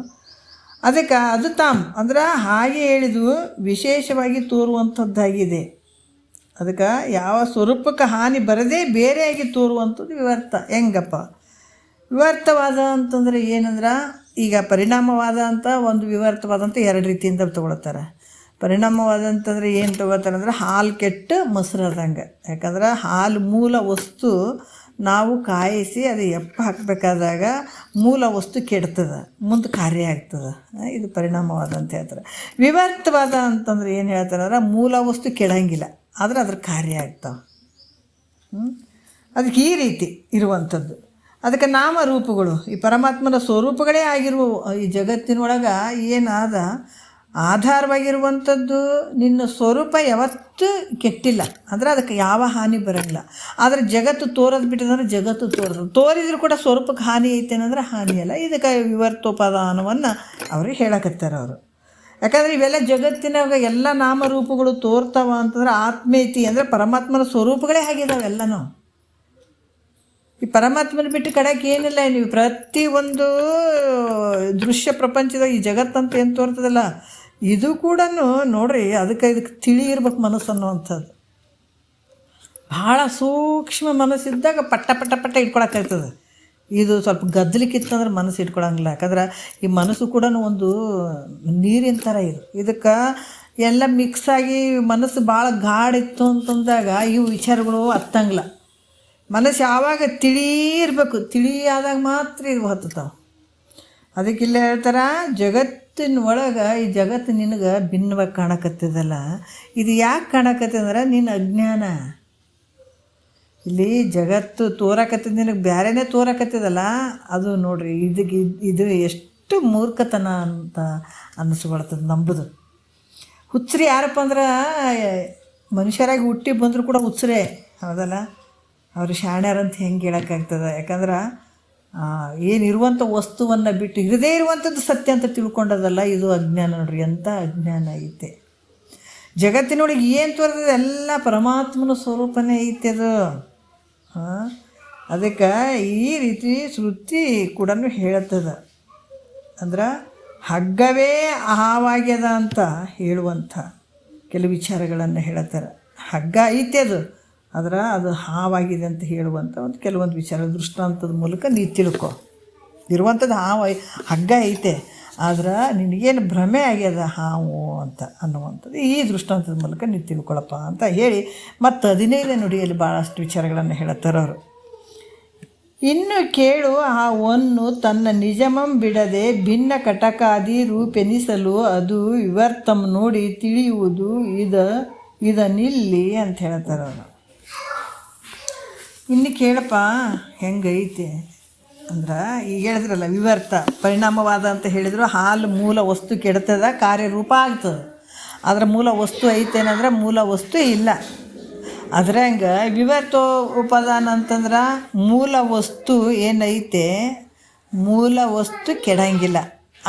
ಅದಕ್ಕೆ ಅದು ತಾಮ್ ಅಂದ್ರೆ ಹಾಗೆ ಹೇಳಿದು ವಿಶೇಷವಾಗಿ ತೋರುವಂಥದ್ದಾಗಿದೆ. ಅದಕ್ಕೆ ಯಾವ ಸ್ವರೂಪಕ್ಕೆ ಹಾನಿ ಬರದೇ ಬೇರೆಯಾಗಿ ತೋರುವಂಥದ್ದು ವಿವರ್ತ. ಹೆಂಗಪ್ಪ ವಿವರ್ತವಾದ ಅಂತಂದರೆ ಏನಂದ್ರೆ, ಈಗ ಪರಿಣಾಮವಾದ ಅಂತ ಒಂದು ವಿವರ್ತವಾದಂಥ 2 ರೀತಿಯಿಂದ ತೊಗೊಳ್ತಾರೆ. ಪರಿಣಾಮವಾದ ಅಂತಂದರೆ ಏನು ತೊಗೋತಾರೆ ಅಂದರೆ, ಹಾಲು ಕೆಟ್ಟು ಮೊಸರಾದಂಗೆ. ಯಾಕಂದ್ರೆ ಹಾಲು ಮೂಲ ವಸ್ತು ನಾವು ಕಾಯಿಸಿ ಅದು ಎಪ್ಪ ಹಾಕಬೇಕಾದಾಗ ಮೂಲ ವಸ್ತು ಕೆಡ್ತದೆ, ಮುಂದೆ ಕಾರ್ಯ ಆಗ್ತದೆ. ಇದು ಪರಿಣಾಮವಾದ ಅಂತ ಹೇಳ್ತಾರೆ. ವಿವರ್ತವಾದ ಅಂತಂದ್ರೆ ಏನು ಹೇಳ್ತಾರೆ ಅಂದ್ರೆ, ಮೂಲ ವಸ್ತು ಕೆಡಂಗಿಲ್ಲ, ಆದರೆ ಅದ್ರ ಕಾರ್ಯ ಆಗ್ತಾವೆ. ಅದಕ್ಕೆ ಈ ರೀತಿ ಇರುವಂಥದ್ದು. ಅದಕ್ಕೆ ನಾಮರೂಪಗಳು ಈ ಪರಮಾತ್ಮನ ಸ್ವರೂಪಗಳೇ ಆಗಿರುವ ಈ ಜಗತ್ತಿನೊಳಗೆ ಏನಾದ ಆಧಾರವಾಗಿರುವಂಥದ್ದು ನಿನ್ನ ಸ್ವರೂಪ ಯಾವತ್ತೂ ಕೆಟ್ಟಿಲ್ಲ, ಅಂದರೆ ಅದಕ್ಕೆ ಯಾವ ಹಾನಿ ಬರೋಂಗಿಲ್ಲ. ಆದರೆ ಜಗತ್ತು ತೋರೋದು ಬಿಟ್ಟಿದಂದ್ರೆ ಜಗತ್ತು ತೋರಿದ್ರು ಕೂಡ ಸ್ವರೂಪಕ್ಕೆ ಹಾನಿ ಐತೇನಂದ್ರೆ ಹಾನಿಯಲ್ಲ. ಇದಕ್ಕೆ ವಿವರ್ತೋಪಾದಾನವನ್ನು ಅವ್ರಿಗೆ ಹೇಳಕತ್ತಾರೆ ಅವರು. ಯಾಕಂದರೆ ಇವೆಲ್ಲ ಜಗತ್ತಿನಾಗ ಎಲ್ಲ ನಾಮರೂಪಗಳು ತೋರ್ತಾವ ಅಂತಂದ್ರೆ ಆತ್ಮೇತಿ ಅಂದರೆ ಪರಮಾತ್ಮನ ಸ್ವರೂಪಗಳೇ ಆಗಿದಾವೆ ಎಲ್ಲನೂ. ಈ ಪರಮಾತ್ಮನ ಬಿಟ್ಟು ಕಡೆಗೆ ಏನಿಲ್ಲ. ನೀವು ಪ್ರತಿಯೊಂದು ದೃಶ್ಯ ಪ್ರಪಂಚದ ಈ ಜಗತ್ತಂತ ಏನು ತೋರ್ತದಲ್ಲ, ಇದು ಕೂಡ ನೋಡ್ರಿ, ಇದಕ್ಕೆ ತಿಳಿ ಇರ್ಬೇಕು ಮನಸ್ಸು ಅನ್ನುವಂಥದ್ದು. ಭಾಳ ಸೂಕ್ಷ್ಮ ಮನಸ್ಸಿದ್ದಾಗ ಪಟ್ಟ ಇಟ್ಕೊಳಕ್ಕಾಗ್ತದೆ. ಇದು ಸ್ವಲ್ಪ ಗದ್ದಲಿಕ್ಕಿತ್ತಂದ್ರೆ ಮನಸ್ಸು ಇಟ್ಕೊಳಂಗಿಲ್ಲ. ಯಾಕಂದ್ರೆ ಈ ಮನಸ್ಸು ಕೂಡ ಒಂದು ನೀರಿನ ಥರ ಇದಕ್ಕೆ ಎಲ್ಲ ಮಿಕ್ಸಾಗಿ ಮನಸ್ಸು ಭಾಳ ಗಾಢಿತ್ತು ಅಂತಂದಾಗ ಇವು ವಿಚಾರಗಳು ಹತ್ತಂಗಿಲ್ಲ. ಮನಸ್ಸು ಯಾವಾಗ ಇರಬೇಕು, ತಿಳಿಯಾದಾಗ ಮಾತ್ರ ಇದು ಹತ್ತತಾವೆ. ಅದಕ್ಕಿಲ್ಲ ಹೇಳ್ತಾರೆ, ಜಗತ್ತಿನೊಳಗೆ ಈ ಜಗತ್ತು ನಿನಗೆ ಭಿನ್ನವಾಗಿ ಕಾಣಕತ್ತದಲ್ಲ, ಇದು ಯಾಕೆ ಕಾಣಕತ್ತದಂದ್ರೆ ನಿನ್ನ ಅಜ್ಞಾನ. ಇಲ್ಲಿ ಜಗತ್ತು ತೋರಕತ್ತಿದ ನಿನಗೆ ಬೇರೆನೇ ತೋರಕತ್ತಿದಲ್ಲ, ಅದು ನೋಡ್ರಿ ಇದು ಎಷ್ಟು ಮೂರ್ಖತನ ಅಂತ ಅನ್ನಿಸ್ಕೊಳ್ತದೆ ನಂಬುದು. ಹುಚ್ಚರಿ ಯಾರಪ್ಪ ಅಂದ್ರೆ ಮನುಷ್ಯರಾಗಿ ಹುಟ್ಟಿ ಬಂದರೂ ಕೂಡ ಹುಚ್ಚರೇ, ಹೌದಲ್ಲ. ಅವರು ಶಾಣ್ಯರಂತ ಹೆಂಗೆ ಹೇಳೋಕ್ಕಾಗ್ತದೆ? ಯಾಕಂದ್ರೆ ಏನಿರುವಂಥ ವಸ್ತುವನ್ನು ಬಿಟ್ಟು ಇರದೇ ಇರುವಂಥದ್ದು ಸತ್ಯ ಅಂತ ತಿಳ್ಕೊಂಡದಲ್ಲ, ಇದು ಅಜ್ಞಾನ. ನೋಡ್ರಿ ಎಂಥ ಅಜ್ಞಾನ ಐತೆ. ಜಗತ್ತಿನೊಳಗೆ ಏನು ತೋರ್ತದೆ ಎಲ್ಲ ಪರಮಾತ್ಮನ ಸ್ವರೂಪನೇ ಐತೆ ಅದು. ಅದಕ್ಕೆ ಈ ರೀತಿ ಶ್ರುತಿ ಕೂಡ ಹೇಳ್ತದೆ. ಅಂದ್ರೆ ಹಗ್ಗವೇ ಹಾವಾಗ್ಯದ ಅಂತ ಹೇಳುವಂಥ ಕೆಲವು ವಿಚಾರಗಳನ್ನು ಹೇಳ್ತಾರೆ. ಹಗ್ಗ ಐತೆ ಅದು ಹಾವಾಗಿದೆ ಅಂತ ಹೇಳುವಂಥ ಒಂದು ಕೆಲವೊಂದು ವಿಚಾರ ದೃಷ್ಟಾಂತದ ಮೂಲಕ ನೀ ತಿಳ್ಕೊ. ಇರುವಂಥದ್ದು ಹಗ್ಗ ಐತೆ, ಆದ್ರೆ ನಿನಗೇನು ಭ್ರಮೆ ಆಗ್ಯದ ಹಾವು ಅಂತ ಅನ್ನುವಂಥದ್ದು ಈ ದೃಷ್ಟಾಂತದ ಮೂಲಕ ನೀವು ತಿಳ್ಕೊಳಪ್ಪ ಅಂತ ಹೇಳಿ ಮತ್ತು 15ನೇ ನುಡಿಯಲ್ಲಿ ಭಾಳಷ್ಟು ವಿಚಾರಗಳನ್ನು ಹೇಳುತ್ತಾರೆ ಅವರು. ಇನ್ನು ಕೇಳು ಆ ಒನ್ನು ತನ್ನ ನಿಜಮಂ ಬಿಡದೆ ಭಿನ್ನ ಕಟಕಾದಿ ರೂಪೆನಿಸಲು ಅದು ವಿವರ್ತಂ ನೋಡಿ ತಿಳಿಯುವುದು ಇದನ್ನಿಲ್ಲಿ ಅಂತ ಹೇಳ್ತಾರೆ ಅವರು. ಇನ್ನು ಕೇಳಪ್ಪ ಹೆಂಗೈತೆ ಅಂದ್ರೆ, ಈಗ ಹೇಳಿದ್ರಲ್ಲ ವಿವರ್ತ ಪರಿಣಾಮವಾದ ಅಂತ ಹೇಳಿದ್ರು. ಹಾಲು ಮೂಲ ವಸ್ತು ಕೆಡ್ತದ, ಕಾರ್ಯರೂಪ ಆಗ್ತದೆ. ಅದರ ಮೂಲ ವಸ್ತು ಐತೇನಂದ್ರೆ ಮೂಲ ವಸ್ತು ಇಲ್ಲ. ಅದ್ರಂಗೆ ವಿವರ್ತೋಪದಾನ ಅಂತಂದ್ರೆ ಮೂಲ ವಸ್ತು ಏನೈತೆ, ಮೂಲ ವಸ್ತು ಕೆಡಂಗಿಲ್ಲ,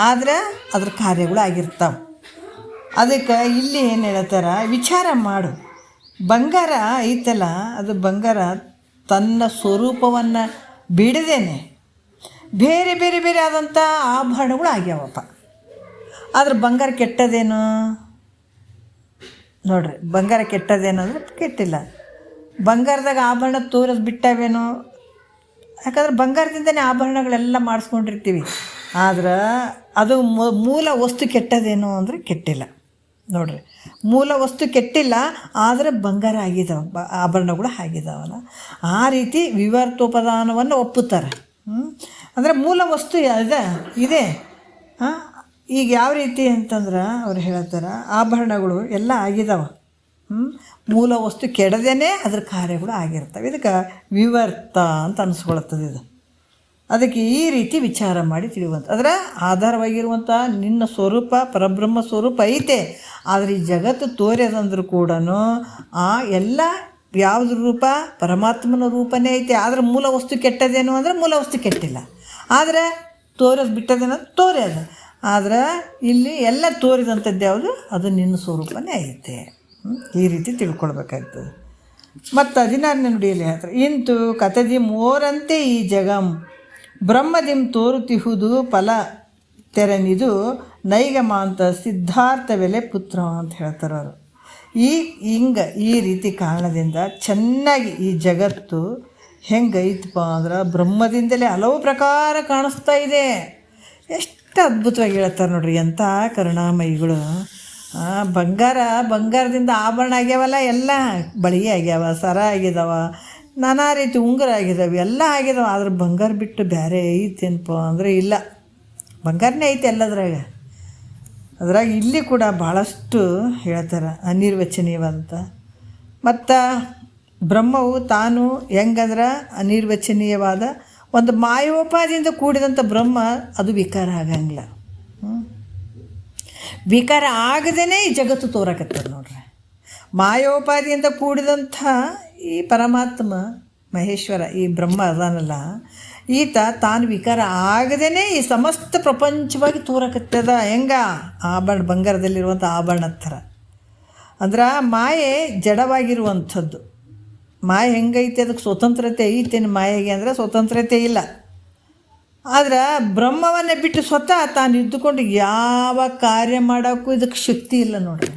ಆದರೆ ಅದ್ರ ಕಾರ್ಯಗಳು ಆಗಿರ್ತಾವೆ. ಅದಕ್ಕೆ ಇಲ್ಲಿ ಏನು ಹೇಳ್ತಾರೆ, ವಿಚಾರ ಮಾಡು. ಬಂಗಾರ ಐತಲ್ಲ, ಅದು ಬಂಗಾರ ತನ್ನ ಸ್ವರೂಪವನ್ನು ಬಿಡದೇನೆ ಬೇರೆ ಬೇರೆ ಬೇರೆ ಆದಂಥ ಆಭರಣಗಳು ಆಗ್ಯಾವಪ್ಪ. ಆದ್ರೆ ಬಂಗಾರ ಕೆಟ್ಟದೇನು ನೋಡ್ರಿ, ಬಂಗಾರ ಕೆಟ್ಟದೇನು ಅಂದರೆ ಕೆಟ್ಟಿಲ್ಲ. ಬಂಗಾರದಾಗ ಆಭರಣ ತೋರೋದು ಬಿಟ್ಟಾವೇನೋ, ಯಾಕಂದ್ರೆ ಬಂಗಾರದಿಂದನೇ ಆಭರಣಗಳೆಲ್ಲ ಮಾಡಿಸ್ಕೊಂಡಿರ್ತೀವಿ. ಆದ್ರೆ ಅದು ಮೂಲ ವಸ್ತು ಕೆಟ್ಟದೇನು ಅಂದರೆ ಕೆಟ್ಟಿಲ್ಲ. ನೋಡ್ರಿ, ಮೂಲ ವಸ್ತು ಕೆಟ್ಟಿಲ್ಲ, ಆದರೆ ಬಂಗಾರ ಆಗಿದ್ದಾವೆ, ಆಭರಣಗಳು ಆಗಿದ್ದಾವಲ್ಲ. ಆ ರೀತಿ ವಿವರ್ತೋಪದಾನವನ್ನು ಒಪ್ಪುತ್ತಾರೆ. ಅಂದರೆ ಮೂಲ ವಸ್ತು ಇದೆ. ಈಗ ಯಾವ ರೀತಿ ಅಂತಂದ್ರೆ ಅವ್ರು ಹೇಳ್ತಾರೆ, ಆಭರಣಗಳು ಎಲ್ಲ ಆಗಿದ್ದಾವೆ, ಮೂಲ ವಸ್ತು ಕೆಡದೇನೆ ಅದ್ರ ಕಾರ್ಯಗಳು ಆಗಿರ್ತವೆ. ಇದಕ್ಕೆ ವಿವರ್ತ ಅಂತ ಅನಿಸ್ಕೊಳ್ತದೆ ಇದು. ಅದಕ್ಕೆ ಈ ರೀತಿ ವಿಚಾರ ಮಾಡಿ ತಿಳಿಯುವಂಥ ಅದರ ಆಧಾರವಾಗಿರುವಂಥ ನಿನ್ನ ಸ್ವರೂಪ ಪರಬ್ರಹ್ಮ ಸ್ವರೂಪ ಐತೆ. ಆದರೆ ಈ ಜಗತ್ತು ತೋರ್ಯದಂದ್ರೂ ಕೂಡ ಆ ಎಲ್ಲ ಯಾವ್ದು ರೂಪ ಪರಮಾತ್ಮನ ರೂಪನೇ ಐತೆ. ಆದರೆ ಮೂಲ ವಸ್ತು ಕೆಟ್ಟದೇನು ಅಂದರೆ ಮೂಲ ವಸ್ತು ಕೆಟ್ಟಿಲ್ಲ, ಆದರೆ ತೋರೋದು ಬಿಟ್ಟದೇನೋ ತೋರ್ಯದ. ಆದರೆ ಇಲ್ಲಿ ಎಲ್ಲ ತೋರಿದಂಥದ್ದು ಯಾವುದು, ಅದು ನಿನ್ನ ಸ್ವರೂಪನೇ ಐತೆ. ಈ ರೀತಿ ತಿಳ್ಕೊಳ್ಬೇಕಾಗ್ತದೆ. ಮತ್ತು 16ನೇ ನುಡಿಯಲ್ಲಿ ಹೇಳ್ತಾರೆ, ಇಂತು ಕಥದಿ ಮೋರಂತೆ ಈ ಜಗಂ ಬ್ರಹ್ಮದಿಂ ತೋರುತಿಹುದು ಫಲ ತೆರನಿದು ನೈಗಮಾಂತ ಸಿದ್ಧಾರ್ಥವೆಲೆ ಪುತ್ರ ಅಂತ ಹೇಳ್ತಾರೆ ಅವರು. ಈ ರೀತಿ ಕಾರಣದಿಂದ ಚೆನ್ನಾಗಿ ಈ ಜಗತ್ತು ಹೆಂಗೈತಪ್ಪ ಅಂದ್ರೆ ಬ್ರಹ್ಮದಿಂದಲೇ ಹಲವು ಪ್ರಕಾರ ಕಾಣಿಸ್ತಾ ಇದೆ. ಎಷ್ಟು ಅದ್ಭುತವಾಗಿ ಹೇಳ್ತಾರೆ ನೋಡ್ರಿ, ಎಂಥ ಕರುಣಾಮಯಿಗಳು. ಬಂಗಾರದಿಂದ ಆಭರಣ ಆಗ್ಯಾವಲ್ಲ, ಎಲ್ಲ ಬಳಿ ಆಗ್ಯಾವ, ಸರ ಆಗಿದಾವ, ನಾನಾ ರೀತಿ ಉಂಗುರ ಆಗಿದ್ದಾವೆ, ಎಲ್ಲ ಆಗಿದಾವೆ. ಆದ್ರೆ ಬಂಗಾರ ಬಿಟ್ಟು ಬೇರೆ ಐತೇನಪ್ಪ ಅಂದರೆ ಇಲ್ಲ, ಬಂಗಾರನೇ ಐತೆ ಎಲ್ಲದ್ರಾಗ. ಅದ್ರಾಗ ಇಲ್ಲಿ ಕೂಡ ಭಾಳಷ್ಟು ಹೇಳ್ತಾರೆ ಅನಿರ್ವಚನೀಯವಾದಂಥ. ಮತ್ತು ಬ್ರಹ್ಮವು ತಾನು ಹೆಂಗಂದ್ರೆ ಅನಿರ್ವಚನೀಯವಾದ ಒಂದು ಮಾಯೋಪಾದಿಯಿಂದ ಕೂಡಿದಂಥ ಬ್ರಹ್ಮ, ಅದು ವಿಕಾರ ಆಗಂಗಿಲ್ಲ. ವಿಕಾರ ಆಗದೇ ಈ ಜಗತ್ತು ತೋರಕತ್ತದ ನೋಡ್ರಿ. ಮಾಯೋಪಾದಿಯಿಂದ ಕೂಡಿದಂಥ ಈ ಪರಮಾತ್ಮ ಮಹೇಶ್ವರ, ಈ ಬ್ರಹ್ಮ ಅದಾನಲ್ಲ, ಈತ ತಾನು ವಿಕಾರ ಆಗದೇ ಈ ಸಮಸ್ತ ಪ್ರಪಂಚವಾಗಿ ತೋರಕತ್ತದ. ಆಭರಣ ಬಂಗಾರದಲ್ಲಿರುವಂಥ ಆಭರಣ ಥರ. ಅಂದ್ರೆ ಮಾಯೆ ಜಡವಾಗಿರುವಂಥದ್ದು. ಮಾಯೆ ಹೆಂಗೈತೆ, ಅದಕ್ಕೆ ಸ್ವತಂತ್ರತೆ ಐತೇನು ಮಾಯೆಗೆ ಅಂದರೆ ಸ್ವತಂತ್ರತೆ ಇಲ್ಲ. ಆದ್ರೆ ಬ್ರಹ್ಮವನ್ನು ಬಿಟ್ಟು ಸ್ವತಃ ತಾನು ಇದ್ದುಕೊಂಡು ಯಾವ ಕಾರ್ಯ ಮಾಡೋಕ್ಕೂ ಇದಕ್ಕೆ ಶಕ್ತಿ ಇಲ್ಲ ನೋಡ್ರಿ.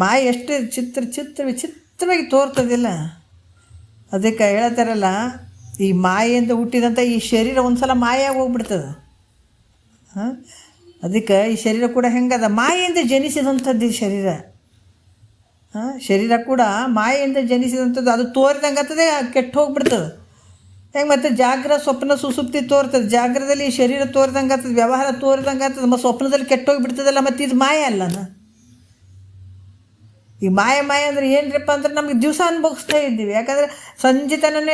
ಮಾಯೆ ಎಷ್ಟು ವಿಚಿತ್ರವಾಗಿ ತೋರ್ತದಿಲ್ಲ. ಅದಕ್ಕೆ ಹೇಳ್ತಾರಲ್ಲ, ಈ ಮಾಯೆಯಿಂದ ಹುಟ್ಟಿದಂಥ ಈ ಶರೀರ ಒಂದು ಸಲ ಮಾಯಾಗಿ ಹೋಗ್ಬಿಡ್ತದೆ. ಅದಕ್ಕೆ ಈ ಶರೀರ ಕೂಡ ಹೆಂಗದ, ಮಾಯೆಯಿಂದ ಜನಿಸಿದಂಥದ್ದು ಈ ಶರೀರ. ಶರೀರ ಕೂಡ ಮಾಯೆಯಿಂದ ಜನಿಸಿದಂಥದ್ದು. ಅದು ತೋರಿದಂಗೆ ಆಗ್ತದೆ, ಕೆಟ್ಟು ಹೋಗ್ಬಿಡ್ತದೆ. ಹೆಂಗೆ ಮತ್ತು ಸ್ವಪ್ನ ಸುಸುಪ್ತಿ ತೋರ್ತದೆ. ಜಾಗ್ರದಲ್ಲಿ ಈ ಶರೀರ ತೋರಿದಂಗೆ ಆಗ್ತದೆ, ವ್ಯವಹಾರ ತೋರಿದಂಗೆ ಆಗ್ತದೆ. ಮತ್ತು ಸ್ವಪ್ನದಲ್ಲಿ ಕೆಟ್ಟೋಗಿಬಿಡ್ತದಲ್ಲ, ಮತ್ತು ಇದು ಮಾಯ ಅಲ್ಲನ. ಈ ಮಾಯ ಮಾಯ ಅಂದರೆ ಏನ್ರಪ್ಪ ಅಂದ್ರೆ ನಮಗೆ ದಿವಸ ಅನುಭವಿಸ್ತಾ ಇದ್ದೀವಿ. ಯಾಕಂದರೆ ಸಂಜೆ ತನಕ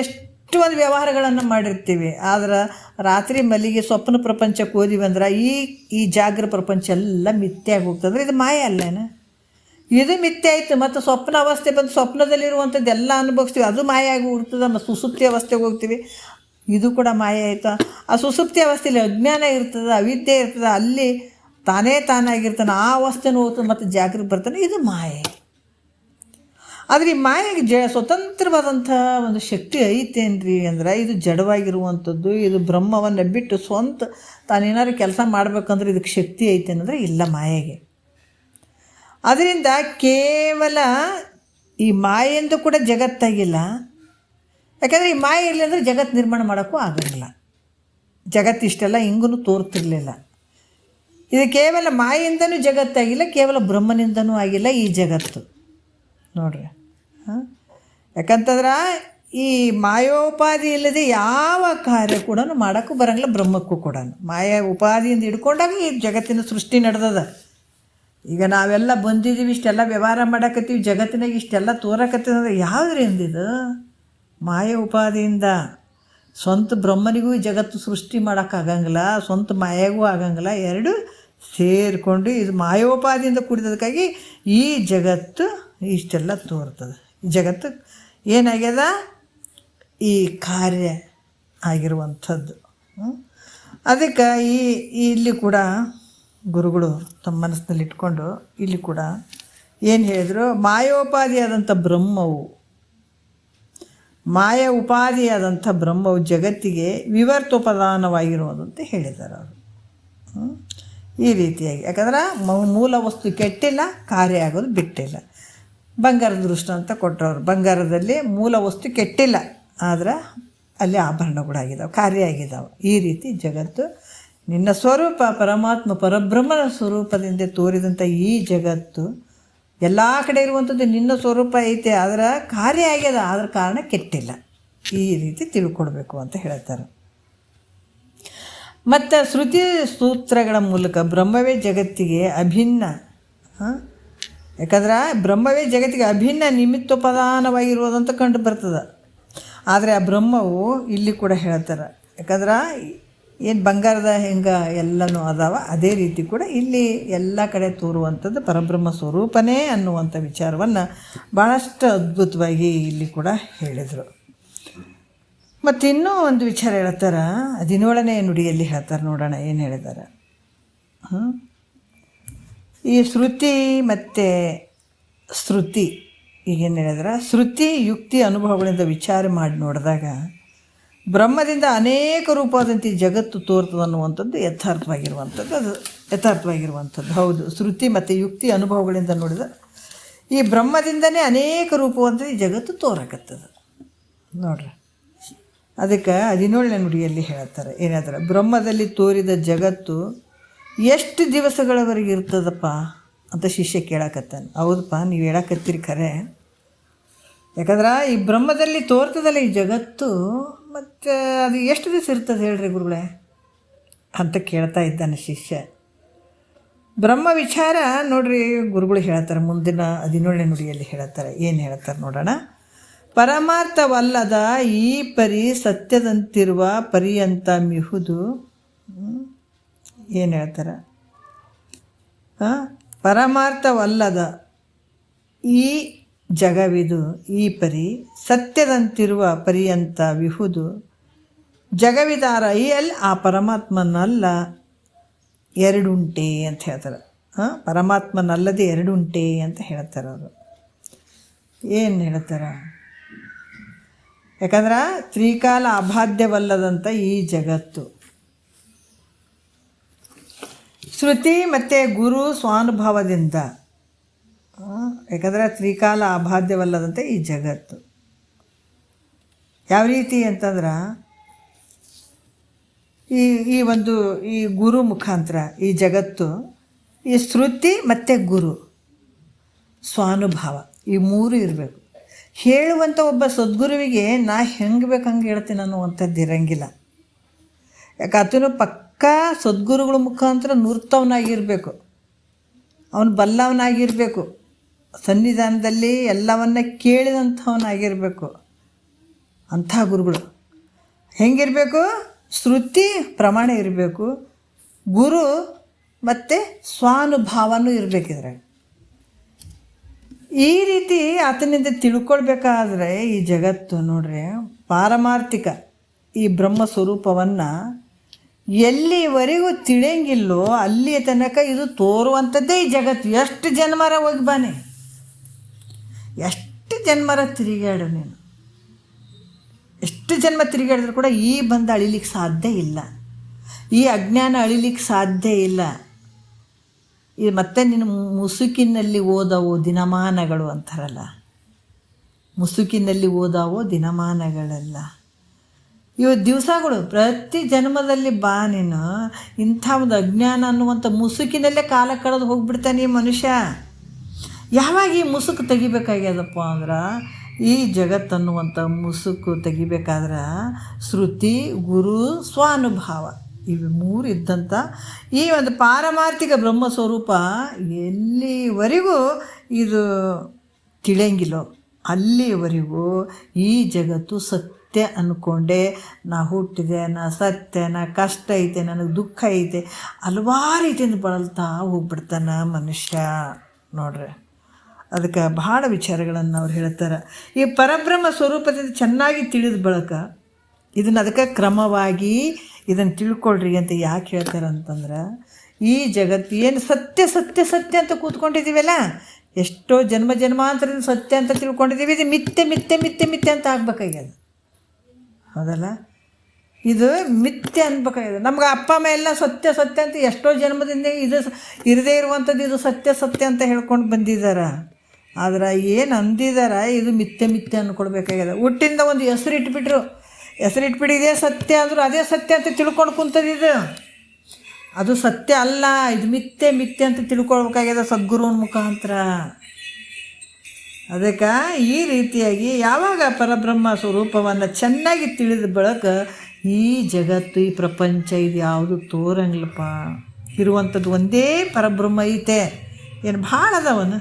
ಎಷ್ಟು ಒಂದು ವ್ಯವಹಾರಗಳನ್ನು ಮಾಡಿರ್ತೀವಿ. ಆದ್ರೆ ರಾತ್ರಿ ಮಲ್ಲಿಗೆ ಸ್ವಪ್ನ ಪ್ರಪಂಚಕ್ಕೆ ಹೋದಿವಿ ಅಂದ್ರೆ ಈ ಜಾಗ್ರ ಪ್ರಪಂಚ ಎಲ್ಲ ಮಿಥ್ಯಾಗಿ ಹೋಗ್ತದ್ರೆ ಇದು ಮಾಯ ಅಲ್ಲೇನ? ಇದು ಮಿಥ್ಯೆ ಆಯಿತು. ಮತ್ತು ಸ್ವಪ್ನ ಅವಸ್ಥೆ ಬಂದು ಸ್ವಪ್ನದಲ್ಲಿರುವಂಥದ್ದು ಎಲ್ಲ ಅನುಭವಿಸ್ತೀವಿ, ಅದು ಮಾಯ ಆಗಿ ಹೋಗ್ತದೆ. ಮತ್ತು ಸುಸುಪ್ತಿ ಅವಸ್ಥೆಗೆ ಹೋಗ್ತೀವಿ, ಇದು ಕೂಡ ಮಾಯ ಆಯಿತು. ಆ ಸುಸುಪ್ತಿ ಅವಸ್ಥೆಯಲ್ಲಿ ಅಜ್ಞಾನ ಇರ್ತದೆ, ಅವಿದ್ಯೆ ಇರ್ತದೆ, ಅಲ್ಲಿ ತಾನೇ ತಾನಾಗಿರ್ತಾನೆ, ಆ ಅವಸ್ಥೆನೂ ಹೋಗ್ತದೆ, ಮತ್ತು ಜಾಗೃತಿ ಬರ್ತಾನೆ, ಇದು ಮಾಯೆ. ಆದರೆ ಈ ಮಾಯೆಗೆ ಸ್ವತಂತ್ರವಾದಂಥ ಒಂದು ಶಕ್ತಿ ಐತೇನ್ರಿ ಅಂದ್ರೆ ಇದು ಜಡವಾಗಿರುವಂಥದ್ದು. ಇದು ಬ್ರಹ್ಮವನ್ನು ಬಿಟ್ಟು ಸ್ವಂತ ತಾನೇನಾದ್ರು ಕೆಲಸ ಮಾಡ್ಬೇಕಂದ್ರೆ ಇದಕ್ಕೆ ಶಕ್ತಿ ಐತೆ ಅಂದರೆ ಇಲ್ಲ ಮಾಯೆಗೆ. ಅದರಿಂದ ಕೇವಲ ಈ ಮಾಯೆಂದು ಕೂಡ ಜಗತ್ತಾಗಿಲ್ಲ. ಯಾಕಂದರೆ ಈ ಮಾಯೆ ಇಲ್ಲ ಅಂದರೆ ಜಗತ್ತು ನಿರ್ಮಾಣ ಮಾಡೋಕ್ಕೂ ಆಗಂಗಿಲ್ಲ. ಜಗತ್ತು ಇಷ್ಟೆಲ್ಲ ಹಿಂಗೂ ತೋರ್ತಿರ್ಲಿಲ್ಲ. ಇದು ಕೇವಲ ಮಾಯೆಯಿಂದನೂ ಜಗತ್ತಾಗಿಲ್ಲ, ಕೇವಲ ಬ್ರಹ್ಮನಿಂದನೂ ಆಗಿಲ್ಲ ಈ ಜಗತ್ತು ನೋಡ್ರಿ. ಯಾಕಂತಂದ್ರೆ ಈ ಮಾಯೋಪಾಧಿ ಇಲ್ಲದೆ ಯಾವ ಕಾರ್ಯ ಕೂಡ ಮಾಡೋಕ್ಕೂ ಬರೋಂಗಿಲ್ಲ, ಬ್ರಹ್ಮಕ್ಕೂ ಕೂಡ. ಮಾಯಾ ಉಪಾಧಿಯಿಂದ ಹಿಡ್ಕೊಂಡಾಗ ಈ ಜಗತ್ತಿನ ಸೃಷ್ಟಿ ನಡೆದದ. ಈಗ ನಾವೆಲ್ಲ ಬಂದಿದ್ದೀವಿ, ಇಷ್ಟೆಲ್ಲ ವ್ಯವಹಾರ ಮಾಡಕತ್ತೀವಿ, ಜಗತ್ತಿನಾಗ ಇಷ್ಟೆಲ್ಲ ತೋರಕತ್ತೀವಿ ಅಂದರೆ ಯಾವುದರಿಂದ? ಇದು ಮಾಯ ಉಪಾಧಿಯಿಂದ. ಸ್ವಂತ ಬ್ರಹ್ಮನಿಗೂ ಈ ಜಗತ್ತು ಸೃಷ್ಟಿ ಮಾಡೋಕ್ಕಾಗಂಗಿಲ್ಲ, ಸ್ವಂತ ಮಾಯಾಗೂ ಆಗಂಗಿಲ್ಲ. ಎರಡು ಸೇರಿಕೊಂಡು ಇದು ಮಾಯೋಪಾದಿಯಿಂದ ಕೂಡಿದಕ್ಕಾಗಿ ಈ ಜಗತ್ತು ಇಷ್ಟೆಲ್ಲ ತೋರ್ತದೆ. ಈ ಜಗತ್ತು ಏನಾಗ್ಯದ? ಈ ಕಾರ್ಯ ಆಗಿರುವಂಥದ್ದು. ಅದಕ್ಕೆ ಇಲ್ಲಿ ಕೂಡ ಗುರುಗಳು ತಮ್ಮ ಮನಸ್ಸಿನಲ್ಲಿ ಇಟ್ಕೊಂಡು ಇಲ್ಲಿ ಕೂಡ ಏನು ಹೇಳಿದರು? ಮಾಯೋಪಾದಿಯಾದಂಥ ಬ್ರಹ್ಮವು, ಮಾಯ ಉಪಾಧಿಯಾದಂಥ ಬ್ರಹ್ಮವು ಜಗತ್ತಿಗೆ ವಿವರ್ತೋಪದಾನವಾಗಿರುವುದಂತ ಹೇಳಿದ್ದಾರೆ ಅವರು. ಈ ರೀತಿಯಾಗಿ, ಯಾಕಂದ್ರೆ ಮೂಲ ವಸ್ತು ಕೆಟ್ಟಿಲ್ಲ, ಕಾರ್ಯ ಆಗೋದು ಬಿಟ್ಟಿಲ್ಲ. ಬಂಗಾರದ ದೃಷ್ಟ ಅಂತ ಕೊಟ್ಟರವರು. ಬಂಗಾರದಲ್ಲಿ ಮೂಲ ವಸ್ತು ಕೆಟ್ಟಿಲ್ಲ, ಆದ್ರೆ ಅಲ್ಲಿ ಆಭರಣಗಳಾಗಿದ್ದಾವೆ, ಕಾರ್ಯ ಆಗಿದ್ದಾವೆ. ಈ ರೀತಿ ಜಗತ್ತು ನಿನ್ನ ಸ್ವರೂಪ ಪರಮಾತ್ಮ ಪರಬ್ರಹ್ಮನ ಸ್ವರೂಪದಿಂದ ತೋರಿದಂಥ ಈ ಜಗತ್ತು ಎಲ್ಲ ಕಡೆ ಇರುವಂಥದ್ದು ನಿನ್ನ ಸ್ವರೂಪ ಐತೆ, ಅದರ ಕಾರ್ಯ ಆಗ್ಯದ, ಅದರ ಕಾರಣ ಕೆಟ್ಟಿಲ್ಲ. ಈ ರೀತಿ ತಿಳ್ಕೊಡ್ಬೇಕು ಅಂತ ಹೇಳ್ತಾರೆ. ಮತ್ತು ಶ್ರುತಿ ಸೂತ್ರಗಳ ಮೂಲಕ ಬ್ರಹ್ಮವೇ ಜಗತ್ತಿಗೆ ಅಭಿನ್ನ, ಯಾಕಂದ್ರೆ ಬ್ರಹ್ಮವೇ ಜಗತ್ತಿಗೆ ಅಭಿನ್ನ ನಿಮಿತ್ತೋಪದಾನವಾಗಿರುವುದಂತ ಕಂಡು ಬರ್ತದೆ. ಆದರೆ ಆ ಬ್ರಹ್ಮವು ಇಲ್ಲಿ ಕೂಡ ಹೇಳ್ತಾರೆ. ಯಾಕಂದ್ರೆ ಏನು ಬಂಗಾರದ ಹೆಂಗೆ ಎಲ್ಲನೂ ಅದಾವ, ಅದೇ ರೀತಿ ಕೂಡ ಇಲ್ಲಿ ಎಲ್ಲ ಕಡೆ ತೋರುವಂಥದ್ದು ಪರಬ್ರಹ್ಮ ಸ್ವರೂಪನೇ ಅನ್ನುವಂಥ ವಿಚಾರವನ್ನು ಭಾಳಷ್ಟು ಅದ್ಭುತವಾಗಿ ಇಲ್ಲಿ ಕೂಡ ಹೇಳಿದರು. ಮತ್ತು ಇನ್ನೂ ಒಂದು ವಿಚಾರ ಹೇಳ್ತಾರೆ, 17ನೇ ನುಡಿಯಲ್ಲಿ ಹೇಳ್ತಾರೆ. ನೋಡೋಣ ಏನು ಹೇಳಿದ್ದಾರೆ. ಈ ಶ್ರುತಿ ಮತ್ತು ಶ್ರುತಿ ಈಗೇನು ಹೇಳಿದ್ರೆ, ಶ್ರುತಿ ಯುಕ್ತಿ ಅನುಭವಗಳಿಂದ ವಿಚಾರ ಮಾಡಿ ನೋಡಿದಾಗ ಬ್ರಹ್ಮದಿಂದ ಅನೇಕ ರೂಪವಾದಂಥ ಜಗತ್ತು ತೋರ್ತದೆ ಅನ್ನುವಂಥದ್ದು ಯಥಾರ್ಥವಾಗಿರುವಂಥದ್ದು. ಅದು ಯಥಾರ್ಥವಾಗಿರುವಂಥದ್ದು ಹೌದು. ಶ್ರುತಿ ಮತ್ತು ಯುಕ್ತಿ ಅನುಭವಗಳಿಂದ ನೋಡಿದ ಈ ಬ್ರಹ್ಮದಿಂದನೇ ಅನೇಕ ರೂಪವಂತ ಈ ಜಗತ್ತು ತೋರಕತ್ತದ ನೋಡ್ರಿ. ಅದಕ್ಕೆ 17ನೇ ನುಡಿಯಲ್ಲಿ ಹೇಳ್ತಾರೆ, ಏನಾದ್ರೆ ಬ್ರಹ್ಮದಲ್ಲಿ ತೋರಿದ ಜಗತ್ತು ಎಷ್ಟು ದಿವಸಗಳವರೆಗೆ ಇರ್ತದಪ್ಪ ಅಂತ ಶಿಷ್ಯ ಕೇಳಕತ್ತಾನೆ. ಹೌದಪ್ಪ, ನೀವು ಹೇಳಕತ್ತೀರಿ ಖರೆ. ಯಾಕಂದ್ರೆ ಈ ಬ್ರಹ್ಮದಲ್ಲಿ ತೋರ್ತದಲ್ಲ ಈ ಜಗತ್ತು, ಮತ್ತು ಅದು ಎಷ್ಟು ದಿವಸ ಇರ್ತದೆ ಹೇಳ್ರಿ ಗುರುಗಳೇ ಅಂತ ಕೇಳ್ತಾ ಇದ್ದಾನೆ ಶಿಷ್ಯ. ಬ್ರಹ್ಮ ವಿಚಾರ ನೋಡ್ರಿ ಗುರುಗಳು ಹೇಳ್ತಾರೆ ಮುಂದಿನ 17ನೇ ನುಡಿಯಲ್ಲಿ ಹೇಳ್ತಾರೆ. ಏನು ಹೇಳ್ತಾರೆ ನೋಡೋಣ. ಪರಮಾರ್ಥವಲ್ಲದ ಈ ಪರಿ ಸತ್ಯದಂತಿರುವ ಪರ್ಯಂತ ಮಿಹುದು. ಏನು ಹೇಳ್ತಾರೆ? ಪರಮಾರ್ಥವಲ್ಲದ ಈ ಜಗವಿದು ಈ ಪರಿ ಸತ್ಯದಂತಿರುವ ಪರ್ಯಂತ ವಿಹುದು. ಜಗವಿದಾರ ಆ ಪರಮಾತ್ಮನಲ್ಲ ಎರಡುಂಟೆ ಅಂತ ಹೇಳ್ತಾರೆ. ಪರಮಾತ್ಮನಲ್ಲದೆ ಎರಡುಂಟೆ ಅಂತ ಹೇಳ್ತಾರೆ ಅವರು. ಏನು ಹೇಳ್ತಾರೆ? ಯಾಕಂದ್ರೆ ತ್ರಿಕಾಲ ಅಬಾಧ್ಯವಲ್ಲದಂಥ ಈ ಜಗತ್ತು ಶ್ರುತಿ ಮತ್ತು ಗುರು ಸ್ವಾನುಭವದಿಂದ, ಯಾಕಂದರೆ ತ್ರಿಕಾಲ ಅಬಾಧ್ಯವಲ್ಲದಂಥ ಈ ಜಗತ್ತು ಯಾವ ರೀತಿ ಅಂತಂದ್ರೆ ಈ ಗುರು ಮುಖಾಂತರ ಈ ಜಗತ್ತು, ಈ ಶ್ರುತಿ ಮತ್ತು ಗುರು ಸ್ವಾನುಭವ ಈ ಮೂರು ಇರಬೇಕು. ಹೇಳುವಂಥ ಒಬ್ಬ ಸದ್ಗುರುವಿಗೆ ನಾ ಹೆಂಗೆ ಬೇಕು ಹಂಗೆ ಹೇಳ್ತೀನಿ ಅನ್ನುವಂಥದ್ದು ಇರಂಗಿಲ್ಲ. ಯಾಕೆ ಆತನು ಪಕ್ಕಾ ಸದ್ಗುರುಗಳ ಮುಖಾಂತರ ನುರ್ತವನಾಗಿರಬೇಕು, ಅವನು ಬಲ್ಲವನಾಗಿರಬೇಕು. ಸನ್ನಿಧಾನದಲ್ಲಿ ಎಲ್ಲವನ್ನ ಕೇಳಿದಂಥವನಾಗಿರಬೇಕು. ಅಂಥ ಗುರುಗಳು ಹೆಂಗಿರಬೇಕು? ಶ್ರುತಿ ಪ್ರಮಾಣ ಇರಬೇಕು, ಗುರು ಮತ್ತು ಸ್ವಾನುಭಾವನೂ ಇರಬೇಕಿದ್ರೆ. ಈ ರೀತಿ ಆತನಿಂದ ತಿಳ್ಕೊಳ್ಬೇಕಾದ್ರೆ ಈ ಜಗತ್ತು ನೋಡ್ರಿ ಪಾರಮಾರ್ಥಿಕ ಈ ಬ್ರಹ್ಮ ಸ್ವರೂಪವನ್ನು ಎಲ್ಲಿವರೆಗೂ ತಿಳಿಯಂಗಿಲ್ಲೋ ಅಲ್ಲಿಯ ತನಕ ಇದು ತೋರುವಂಥದ್ದೇ ಈ ಜಗತ್ತು. ಎಷ್ಟು ಜನ್ಮರ ಹೋಗಿ ಬಾನೆ, ಎಷ್ಟು ಜನ್ಮರ ತಿರುಗಾಡು ನೀನು, ಎಷ್ಟು ಜನ್ಮ ತಿರುಗಾಡಿದ್ರು ಕೂಡ ಈ ಬಂಧ ಅಳಿಲಿಕ್ಕೆ ಸಾಧ್ಯ ಇಲ್ಲ, ಈ ಅಜ್ಞಾನ ಅಳಿಲಿಕ್ಕೆ ಸಾಧ್ಯ ಇಲ್ಲ. ಇದು ಮತ್ತೆ ನಿನ್ನ ಮುಸುಕಿನಲ್ಲಿ ಓದವು ದಿನಮಾನಗಳು ಅಂತಾರಲ್ಲ, ಮುಸುಕಿನಲ್ಲಿ ಓದಾವೋ ದಿನಮಾನಗಳೆಲ್ಲ ಇವು ದಿವಸಗಳು. ಪ್ರತಿ ಜನ್ಮದಲ್ಲಿ ಬಾ ನೀನು ಇಂಥ ಒಂದು ಅಜ್ಞಾನ ಅನ್ನುವಂಥ ಮುಸುಕಿನಲ್ಲೇ ಕಾಲ ಕಳೆದು ಹೋಗ್ಬಿಡ್ತಾನೆ ಈ ಮನುಷ್ಯ. ಯಾವಾಗ ಈ ಮುಸುಕು ತೆಗಿಬೇಕಾಗ್ಯದಪ್ಪ ಅಂದ್ರೆ, ಈ ಜಗತ್ತನ್ನುವಂಥ ಮುಸುಕು ತೆಗಿಬೇಕಾದ್ರೆ ಶ್ರುತಿ, ಗುರು, ಸ್ವಾನುಭಾವ ಇವು ಮೂರು ಇದ್ದಂಥ ಈ ಒಂದು ಪಾರಮಾರ್ಥಿಕ ಬ್ರಹ್ಮ ಸ್ವರೂಪ ಎಲ್ಲಿವರೆಗೂ ಇದು ತಿಳಿಯಂಗಿಲ್ಲೋ ಅಲ್ಲಿವರೆಗೂ ಈ ಜಗತ್ತು ಸತ್ಯ ಅಂದ್ಕೊಂಡೆ ನಾ ಹುಟ್ಟಿದೆ, ನಾ ಸತ್ಯ, ನಾ ಕಷ್ಟ ಐತೆ, ನನಗೆ ದುಃಖ ಐತೆ, ಹಲವಾರು ರೀತಿಯಿಂದ ಬಳಲ್ತಾ ಹೋಗ್ಬಿಡ್ತಾನೆ ಮನುಷ್ಯ ನೋಡ್ರಿ. ಅದಕ್ಕೆ ಬಹಳ ವಿಚಾರಗಳನ್ನು ಅವ್ರು ಹೇಳ್ತಾರೆ. ಈ ಪರಬ್ರಹ್ಮ ಸ್ವರೂಪದಿಂದ ಚೆನ್ನಾಗಿ ತಿಳಿದ ಬಳಕ ಇದನ್ನು ಅದಕ್ಕೆ ಕ್ರಮವಾಗಿ ಇದನ್ನು ತಿಳ್ಕೊಳ್ರಿ ಅಂತ ಯಾಕೆ ಹೇಳ್ತಾರೆ ಅಂತಂದ್ರೆ, ಈ ಜಗತ್ತು ಏನು ಸತ್ಯ ಸತ್ಯ ಸತ್ಯ ಅಂತ ಕೂತ್ಕೊಂಡಿದ್ದೀವಲ್ಲ, ಎಷ್ಟೋ ಜನ್ಮ ಜನ್ಮಾಂತರದಿಂದ ಸತ್ಯ ಅಂತ ತಿಳ್ಕೊಂಡಿದ್ದೀವಿ, ಇದು ಮಿಥ್ಯೆ ಮಿಥ್ಯೆ ಮಿಥ್ಯೆ ಮಿಥ್ಯೆ ಅಂತ ಆಗ್ಬೇಕಾಗ್ಯದ. ಹೌದಲ್ಲ, ಇದು ಮಿಥ್ಯೆ ಅನ್ಬೇಕಾಗಿದೆ. ನಮ್ಗೆ ಅಪ್ಪ ಅಮ್ಮ ಎಲ್ಲ ಸತ್ಯ ಸತ್ಯ ಅಂತ ಎಷ್ಟೋ ಜನ್ಮದಿಂದ ಇದು ಇರದೇ ಇರುವಂಥದ್ದು ಇದು ಸತ್ಯ ಸತ್ಯ ಅಂತ ಹೇಳ್ಕೊಂಡು ಬಂದಿದ್ದಾರೆ. ಆದ್ರೆ ಏನು ಅಂದಿದಾರ ಇದು ಮಿಥ್ಯೆ ಮಿಥ್ಯೆ ಅಂದ್ಕೊಳ್ಬೇಕಾಗ್ಯದ. ಹುಟ್ಟಿಂದ ಒಂದು ಹೆಸರಿಟ್ಬಿಟ್ರು, ಹೆಸರಿಟ್ಬಿಟ್ಟು ಇದೇ ಸತ್ಯ ಅಂದರು ಅದೇ ಸತ್ಯ ಅಂತ ತಿಳ್ಕೊಂಡು ಕುಂತದಿದು, ಅದು ಸತ್ಯ ಅಲ್ಲ, ಇದು ಮಿಥ್ಯೆ ಮಿಥ್ಯೆ ಅಂತ ತಿಳ್ಕೊಳ್ಬೇಕಾಗ್ಯದ ಸದ್ಗುರುವಿನ ಮುಖಾಂತರ. ಅದಕ್ಕೆ ಈ ರೀತಿಯಾಗಿ ಯಾವಾಗ ಪರಬ್ರಹ್ಮ ಸ್ವರೂಪವನ್ನು ಚೆನ್ನಾಗಿ ತಿಳಿದ ಬಳಕ ಈ ಜಗತ್ತು ಈ ಪ್ರಪಂಚ ಇದು ಯಾವುದು ತೋರಂಗಿಲ್ಲಪ್ಪ, ಇರುವಂಥದ್ದು ಒಂದೇ ಪರಬ್ರಹ್ಮ ಐತೆ. ಏನು ಭಾಳ ಅದಾವನು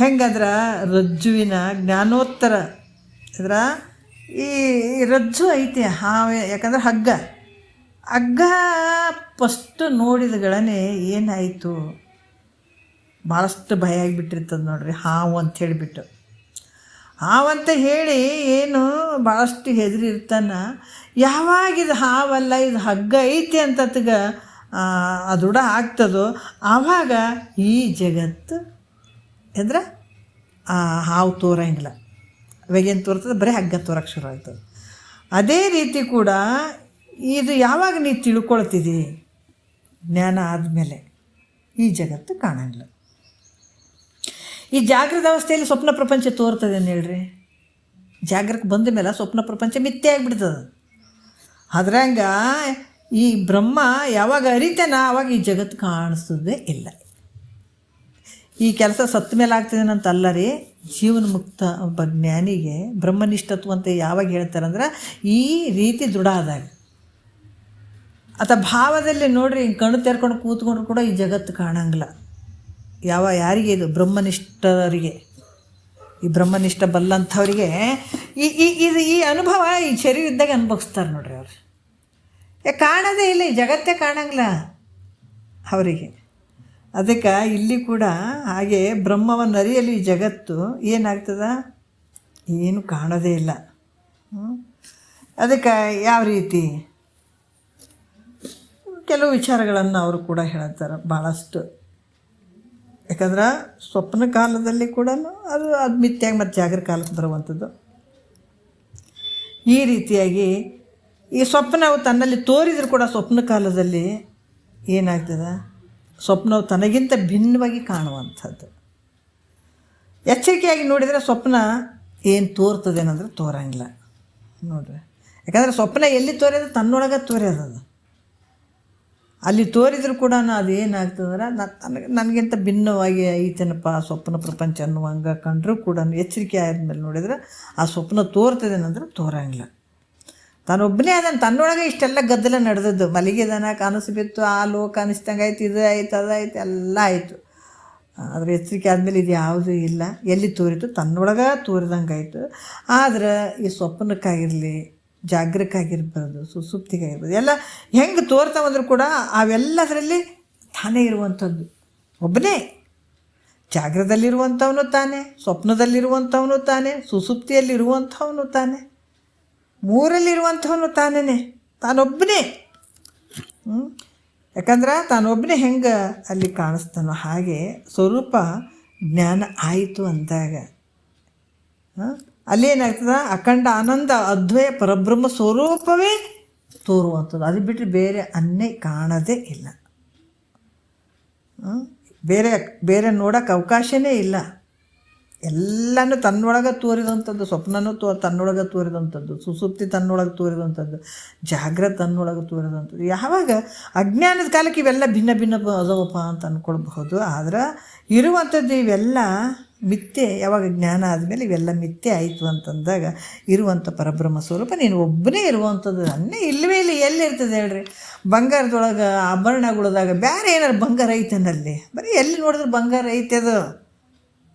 ಹೆಂಗಂದ್ರೆ ರಜ್ಜುವಿನ ಜ್ಞಾನೋತ್ತರ ಇದ್ರ ಈ ರಜ್ಜು ಐತೆ ಯಾಕಂದ್ರೆ ಹಗ್ಗ ಫಸ್ಟ್ ನೋಡಿದಗಳೇ ಏನಾಯಿತು, ಭಾಳಷ್ಟು ಭಯ ಆಗಿಬಿಟ್ಟಿರ್ತದೆ ನೋಡ್ರಿ. ಹಾವು ಅಂತ ಹೇಳಿಬಿಟ್ಟು ಹಾವಂತ ಹೇಳಿ ಏನು ಭಾಳಷ್ಟು ಹೆದರಿ ಇರ್ತಾನೆ. ಯಾವಾಗ ಇದು ಹಾವಲ್ಲ ಇದು ಹಗ್ಗ ಐತಿ ಅಂತತ್ಗ ಅದು ಆಗ್ತದೋ ಆವಾಗ ಈ ಜಗತ್ತು ಅಂದ್ರೆ ಹಾವು ತೋರಂಗಿಲ್ಲ, ಇವಾಗೇನು ತೋರ್ತದೆ ಬರೀ ಹಗ್ಗ ತೋರಕ್ಕೆ ಶುರು ಆಗ್ತದೆ. ಅದೇ ರೀತಿ ಕೂಡ ಇದು ಯಾವಾಗ ನೀವು ತಿಳ್ಕೊಳ್ತಿದ್ದಿ ಜ್ಞಾನ ಆದಮೇಲೆ ಈ ಜಗತ್ತು ಕಾಣಂಗಿಲ್ಲ. ಈ ಜಾಗೃತ ಅವಸ್ಥೆಯಲ್ಲಿ ಸ್ವಪ್ನ ಪ್ರಪಂಚ ತೋರ್ತದೆ ಅಂತ ಹೇಳ್ರಿ, ಜಾಗೃತಿ ಬಂದ ಮೇಲೆ ಸ್ವಪ್ನ ಪ್ರಪಂಚ ಮಿಥ್ಯೆ ಆಗಿಬಿಡ್ತದೆ. ಅದ್ರಂಗ ಈ ಬ್ರಹ್ಮ ಯಾವಾಗ ಅರಿತಾನ ಆವಾಗ ಈ ಜಗತ್ತು ಕಾಣಿಸ್ತದೆ ಇಲ್ಲ. ಈ ಕೆಲಸ ಸತ್ತ ಮೇಲೆ ಆಗ್ತದೇನಂತ ಅಲ್ಲ ರೀ, ಜೀವನ ಮುಕ್ತ ಒಬ್ಬ ಜ್ಞಾನಿಗೆ ಬ್ರಹ್ಮನಿಷ್ಠತ್ವ ಅಂತ ಯಾವಾಗ ಹೇಳ್ತಾರಂದ್ರೆ ಈ ರೀತಿ ದೃಢ ಆದಾಗ. ಅಥವಾ ಭಾವದಲ್ಲಿ ನೋಡ್ರಿ ಹಿಂಗೆ ಕಣ್ಣು ತೆರ್ಕೊಂಡು ಕೂತ್ಕೊಂಡ್ರು ಕೂಡ ಈ ಜಗತ್ತು ಕಾಣಂಗಿಲ್ಲ. ಯಾರಿಗೆ ಇದು ಬ್ರಹ್ಮನಿಷ್ಠರಿಗೆ, ಈ ಬ್ರಹ್ಮನಿಷ್ಠ ಬಲ್ಲಂಥವ್ರಿಗೆ ಈ ಅನುಭವ ಈ ಶರೀರ ಇದ್ದಾಗ ಅನುಭವಿಸ್ತಾರೆ ನೋಡ್ರಿ ಅವ್ರು. ಕಾಣೋದೇ ಇಲ್ಲ, ಈ ಜಗತ್ತೇ ಕಾಣಂಗಿಲ್ಲ ಅವರಿಗೆ. ಅದಕ್ಕೆ ಇಲ್ಲಿ ಕೂಡ ಹಾಗೆ ಬ್ರಹ್ಮವನ್ನು ಅರಿಯಲು ಈ ಜಗತ್ತು ಏನಾಗ್ತದ, ಏನು ಕಾಣೋದೇ ಇಲ್ಲ. ಅದಕ್ಕೆ ಯಾವ ರೀತಿ ಕೆಲವು ವಿಚಾರಗಳನ್ನು ಅವರು ಕೂಡ ಹೇಳ್ತಾರೆ ಭಾಳಷ್ಟು. ಯಾಕಂದ್ರೆ ಸ್ವಪ್ನ ಕಾಲದಲ್ಲಿ ಕೂಡ ಅದು ಮಿಥ್ಯಾಗಿ ಮತ್ತು ಜಾಗೃತ ಕಾಲಕ್ಕೆ ಬರುವಂಥದ್ದು. ಈ ರೀತಿಯಾಗಿ ಈ ಸ್ವಪ್ನವು ತನ್ನಲ್ಲಿ ತೋರಿದರೂ ಕೂಡ ಸ್ವಪ್ನ ಕಾಲದಲ್ಲಿ ಏನಾಗ್ತದೆ, ಸ್ವಪ್ನವು ತನಗಿಂತ ಭಿನ್ನವಾಗಿ ಕಾಣುವಂಥದ್ದು. ಎಚ್ಚರಿಕೆಯಾಗಿ ನೋಡಿದರೆ ಸ್ವಪ್ನ ಏನು ತೋರ್ತದೇನಂದ್ರೆ ತೋರಂಗಿಲ್ಲ ನೋಡ್ರಿ. ಯಾಕಂದರೆ ಸ್ವಪ್ನ ಎಲ್ಲಿ ತೋರಿದ್ರೆ ತನ್ನೊಳಗೆ ತೋರ್ಯದದು. ಅಲ್ಲಿ ತೋರಿದರೂ ಕೂಡ ಅದು ಏನಾಗ್ತದಂದ್ರೆ ನನಗಿಂತ ಭಿನ್ನವಾಗಿ ಐತೇನಪ್ಪ ಸ್ವಪ್ನ ಪ್ರಪಂಚ ಅನ್ನುವಂಗೆ ಕಂಡ್ರೂ ಕೂಡ ಎಚ್ಚರಿಕೆ ಆದಮೇಲೆ ನೋಡಿದ್ರೆ ಆ ಸ್ವಪ್ನ ತೋರ್ತದೇನಂದ್ರೆ ತೋರಂಗಿಲ್ಲ. ತಾನೊಬ್ಬನೇ ಅದನ್ನು ತನ್ನೊಳಗೆ ಇಷ್ಟೆಲ್ಲ ಗದ್ದಲ ನಡೆದದ್ದು. ಮಲಗಿದನ ಕನಸು ಬಿತ್ತು, ಆ ಲೋಕ ಅನಿಸ್ದಂಗೆ ಆಯ್ತು, ಇದು ಆಯ್ತು ಅದಾಯ್ತು ಎಲ್ಲ ಆಯಿತು. ಆದರೆ ಎಚ್ಚರಿಕೆ ಆದಮೇಲೆ ಇದು ಯಾವುದೂ ಇಲ್ಲ, ಎಲ್ಲಿ ತೋರಿತು ತನ್ನೊಳಗೆ ತೋರಿದಂಗೆ ಆಯಿತು. ಆದ್ರೆ ಈ ಸ್ವಪ್ನಕ್ಕಾಗಿರಲಿ, ಜಾಗ್ರಕ್ಕಾಗಿರ್ಬೋದು, ಸುಸುಪ್ತಿಗಾಗಿರ್ಬೋದು, ಎಲ್ಲ ಹೆಂಗೆ ತೋರ್ತಾವಂದ್ರೂ ಕೂಡ ಅವೆಲ್ಲದರಲ್ಲಿ ತಾನೇ ಇರುವಂಥದ್ದು ಒಬ್ಬನೇ. ಜಾಗ್ರದಲ್ಲಿರುವಂಥವನು ತಾನೇ, ಸ್ವಪ್ನದಲ್ಲಿರುವಂಥವನು ತಾನೇ, ಸುಸುಪ್ತಿಯಲ್ಲಿರುವಂಥವನು ತಾನೇ, ಮೂರಲ್ಲಿರುವಂಥವನು ತಾನೇ, ತಾನೊಬ್ಬನೇ. ಯಾಕಂದ್ರೆ ತಾನೊಬ್ಬನೇ ಹೆಂಗೆ ಅಲ್ಲಿ ಕಾಣಿಸ್ತಾನೋ ಹಾಗೆ ಸ್ವರೂಪ ಜ್ಞಾನ ಆಯಿತು ಅಂದಾಗ ಅಲ್ಲೇನಾಗ್ತದೆ, ಅಖಂಡ ಆನಂದ ಅದ್ವಯ ಪರಬ್ರಹ್ಮ ಸ್ವರೂಪವೇ ತೋರುವಂಥದ್ದು. ಅದು ಬಿಟ್ಟರೆ ಬೇರೆ ಅನ್ನೇ ಕಾಣದೇ ಇಲ್ಲ. ಬೇರೆ ಬೇರೆ ನೋಡೋಕ್ಕೆ ಅವಕಾಶವೇ ಇಲ್ಲ. ಎಲ್ಲನೂ ತನ್ನೊಳಗೆ ತೋರಿದಂಥದ್ದು, ಸ್ವಪ್ನನೂ ತನ್ನೊಳಗೆ ತೋರಿದಂಥದ್ದು, ಸುಸುಪ್ತಿ ತನ್ನೊಳಗೆ ತೋರಿದಂಥದ್ದು, ಜಾಗ್ರತೆ ತನ್ನೊಳಗೆ ತೋರಿದಂಥದ್ದು. ಯಾವಾಗ ಅಜ್ಞಾನದ ಕಾಲಕ್ಕೆ ಇವೆಲ್ಲ ಭಿನ್ನ ಭಿನ್ನ ಅದವಪ್ಪ ಅಂತ ಅಂದ್ಕೊಳ್ಬಹುದು. ಆದ್ರೆ ಇರುವಂಥದ್ದು ಇವೆಲ್ಲ ಮಿಥ್ಯೆ. ಯಾವಾಗ ಜ್ಞಾನ ಆದಮೇಲೆ ಇವೆಲ್ಲ ಮಿಥ್ಯೆ ಆಯಿತು ಅಂತಂದಾಗ ಇರುವಂಥ ಪರಬ್ರಹ್ಮ ಸ್ವರೂಪ ನೀನು ಒಬ್ಬನೇ ಇರುವಂಥದ್ದು. ಅನ್ನೇ ಇಲ್ಲವೇ ಇಲ್ಲ. ಎಲ್ಲಿರ್ತದೆ ಹೇಳ್ರಿ? ಬಂಗಾರದೊಳಗೆ ಆಭರಣಗಳದಾಗ ಬೇರೆ ಏನಾರು ಬಂಗಾರ ಐತನಲ್ಲಿ? ಬರೀ ಎಲ್ಲಿ ನೋಡಿದ್ರೆ ಬಂಗಾರ ಐತೆ. ಅದು